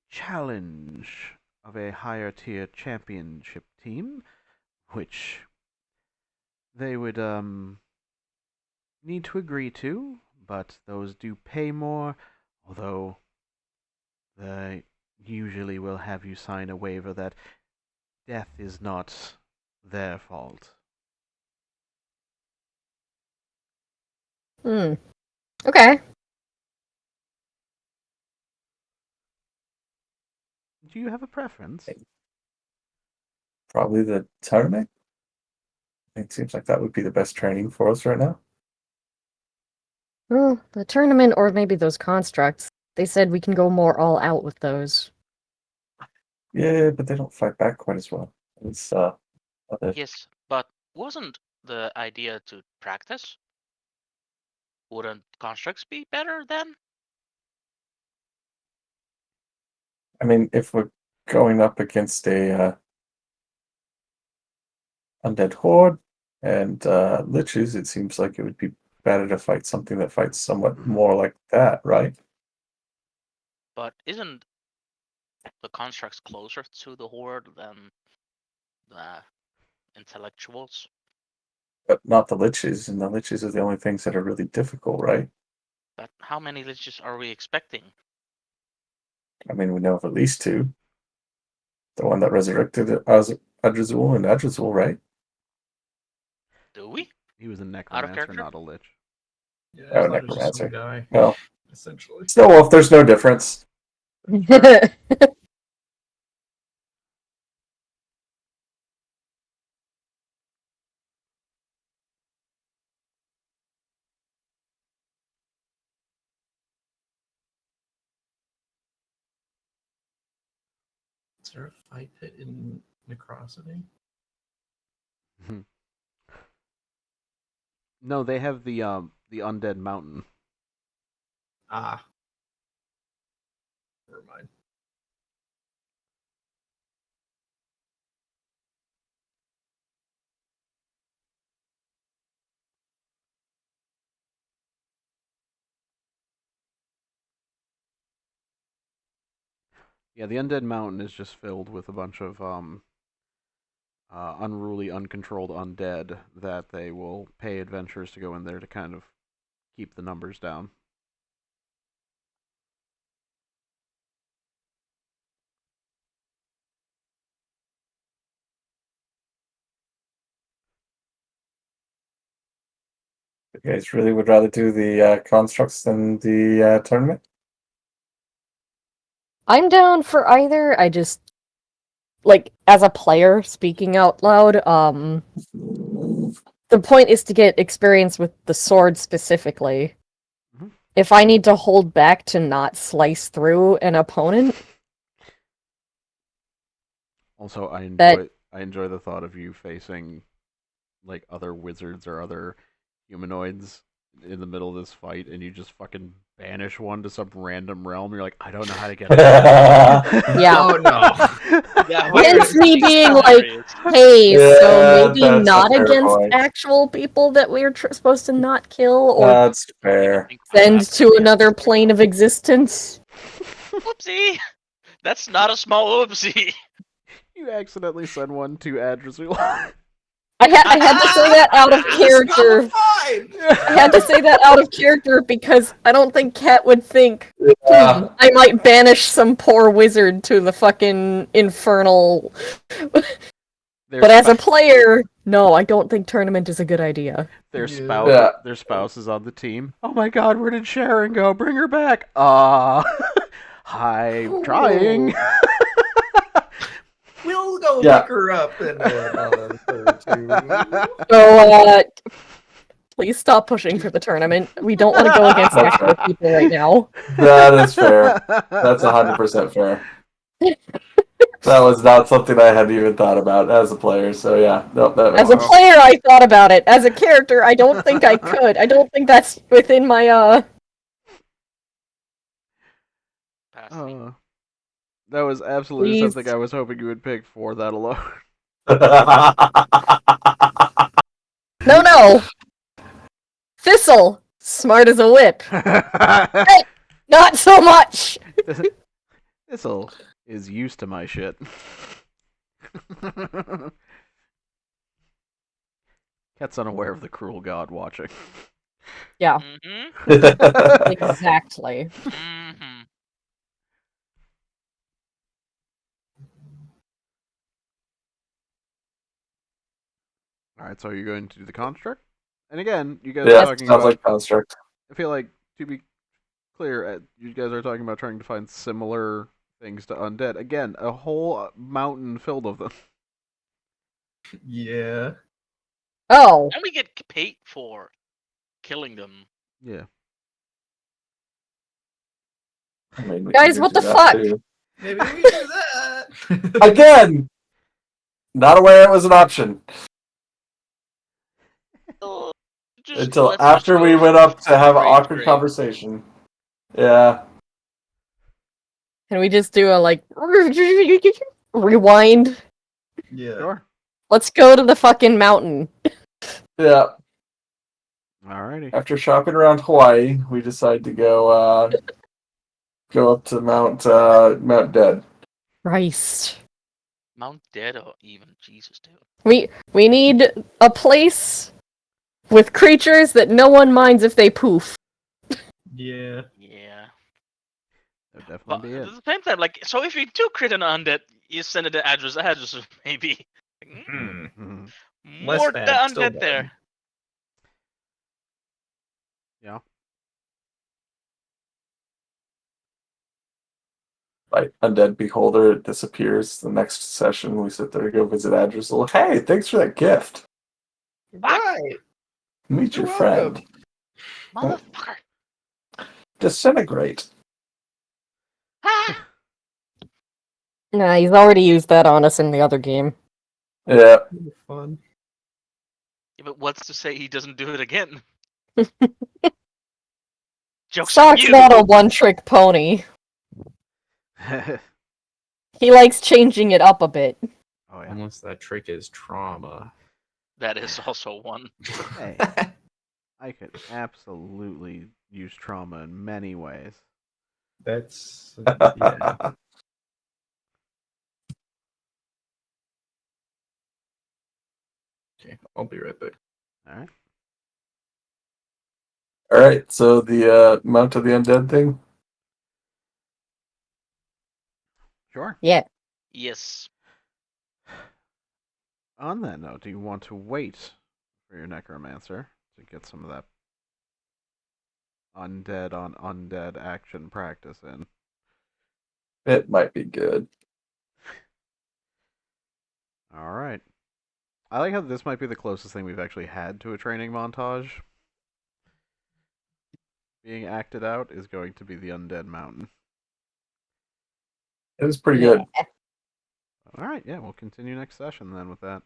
challenge of a higher tier championship team, which they would need to agree to, but those do pay more, although they usually will have you sign a waiver that death is not their fault. Okay. Do you have a preference? probably the tournament. It seems like that would be the best training for us right now. Well, the tournament or maybe those constructs. They said we can go more all out with those. Yeah, but they don't fight back quite as well. It's other. Yes, but wasn't the idea to practice? Wouldn't constructs be better then? I mean, if we're going up against a undead horde and liches, it seems like it would be better to fight something that fights somewhat more like that, right? But isn't the constructs closer to the horde than the intellectuals? But not the liches, and the liches are the only things that are really difficult, right? But how many liches are we expecting? I mean, we know of at least two. The one that resurrected Adrazul and Adrazul, right? Do we? He was a Out of necromancer, character? not a lich. Yeah, Oh, I thought it was just some necromancer. guy, Well, essentially. Snow Wolf, there's no difference. Is there a fight pit in Necrosity? No, they have the undead mountain. Ah. Never mind. Yeah, the undead mountain is just filled with a bunch of unruly, uncontrolled undead that they will pay adventurers to go in there to kind of keep the numbers down. You guys really would rather do the constructs than the tournament? I'm down for either. I just like as a player speaking out loud, the point is to get experience with the sword specifically. Mhm. If I need to hold back to not slice through an opponent, Also, I That- enjoy the thought of you facing like other wizards or other humanoids in the middle of this fight, and you just fucking banish one to some random realm. You're like, I don't know how to get. Yeah. Oh no. Yeah, Hence me being like, hey, Yeah, so maybe that's a not fair against point. actual people that we're supposed to not kill or That's fair. send to another plane of existence. Whoopsie! That's not a small whoopsie. You accidentally send one to Adrazul. I had to say that out of character. Fine. I had to say that out of character because I don't think Kat would think Yeah. I might banish some poor wizard to the fucking infernal. But as a player, no, I don't think tournament is a good idea. their Yeah. spouse, Yeah. their spouse is on the team. Oh my God, where did Sharon go? Bring her back. Hi, trying. We'll go Yeah. pick her up in a or two. So, please stop pushing for the tournament. We don't want to go against That's actual people right now. That is fair. That's 100% fair. That was not something I had even thought about as a player, so yeah. Nope, that As makes a sense. player, I thought about it. As a character, I don't think I could. I don't think that's within my, Pass me. That was absolutely Please. something I was hoping you would pick for that alone. No! Thistle! Smart as a whip. Not so much! Thistle is used to my shit. Cat's unaware of the cruel god watching. Yeah, Mm-hmm. exactly. Mm-hmm. Alright, so you're going to do the construct? And again, you guys Yeah, are talking sounds about. like construct. I feel like, to be clear, you guys are talking about trying to find similar things to undead. Again, a whole mountain filled of them. Yeah. Oh, And we get paid for killing them. Yeah. I mean, we Guys, can what do the that fuck? too. Maybe we do that. Again! Not aware it was an option. Just Until let's after just we go went up to have an straight awkward grave. conversation. Yeah. can we just do a, like, rewind? Yeah. Sure. Let's go to the fucking mountain. Yeah. Alrighty. After shopping around Hawaii, we decide to go up to Mount Dead. Christ. Mount Dead or even Jesus, dude. We need a place with creatures that no one minds if they poof. Yeah. Yeah. That would But definitely be at it. the same time, like, so if you do crit an undead, you send it to address maybe. Hmm. More Less the bad, still undead there. Yeah. Like Undead Beholder, it disappears. The next session, we sit there to go visit Adrizel. Hey, thanks for that gift. Right. Meet You're your friend. welcome. Motherfucker. Disintegrate. Ah! Nah, he's already used that on us in the other game. Yeah. Fun. Yeah, but what's to say he doesn't do it again? Joke's on Sock's you. not a one-trick pony. He likes changing it up a bit. Oh yeah. Unless that trick is trauma. That is also one. Hey, I could absolutely use trauma in many ways. That's yeah. Okay, I'll be right back. All right. All right. So the Mount of the Undead thing. Sure. Yeah. Yes. On that note, do you want to wait for your necromancer to get some of that undead on undead action practice in? It might be good. All right. I like how this might be the closest thing we've actually had to a training montage. Being acted out is going to be the Undead Mountain. It was pretty Yeah. good. All right, yeah, we'll continue next session then with that.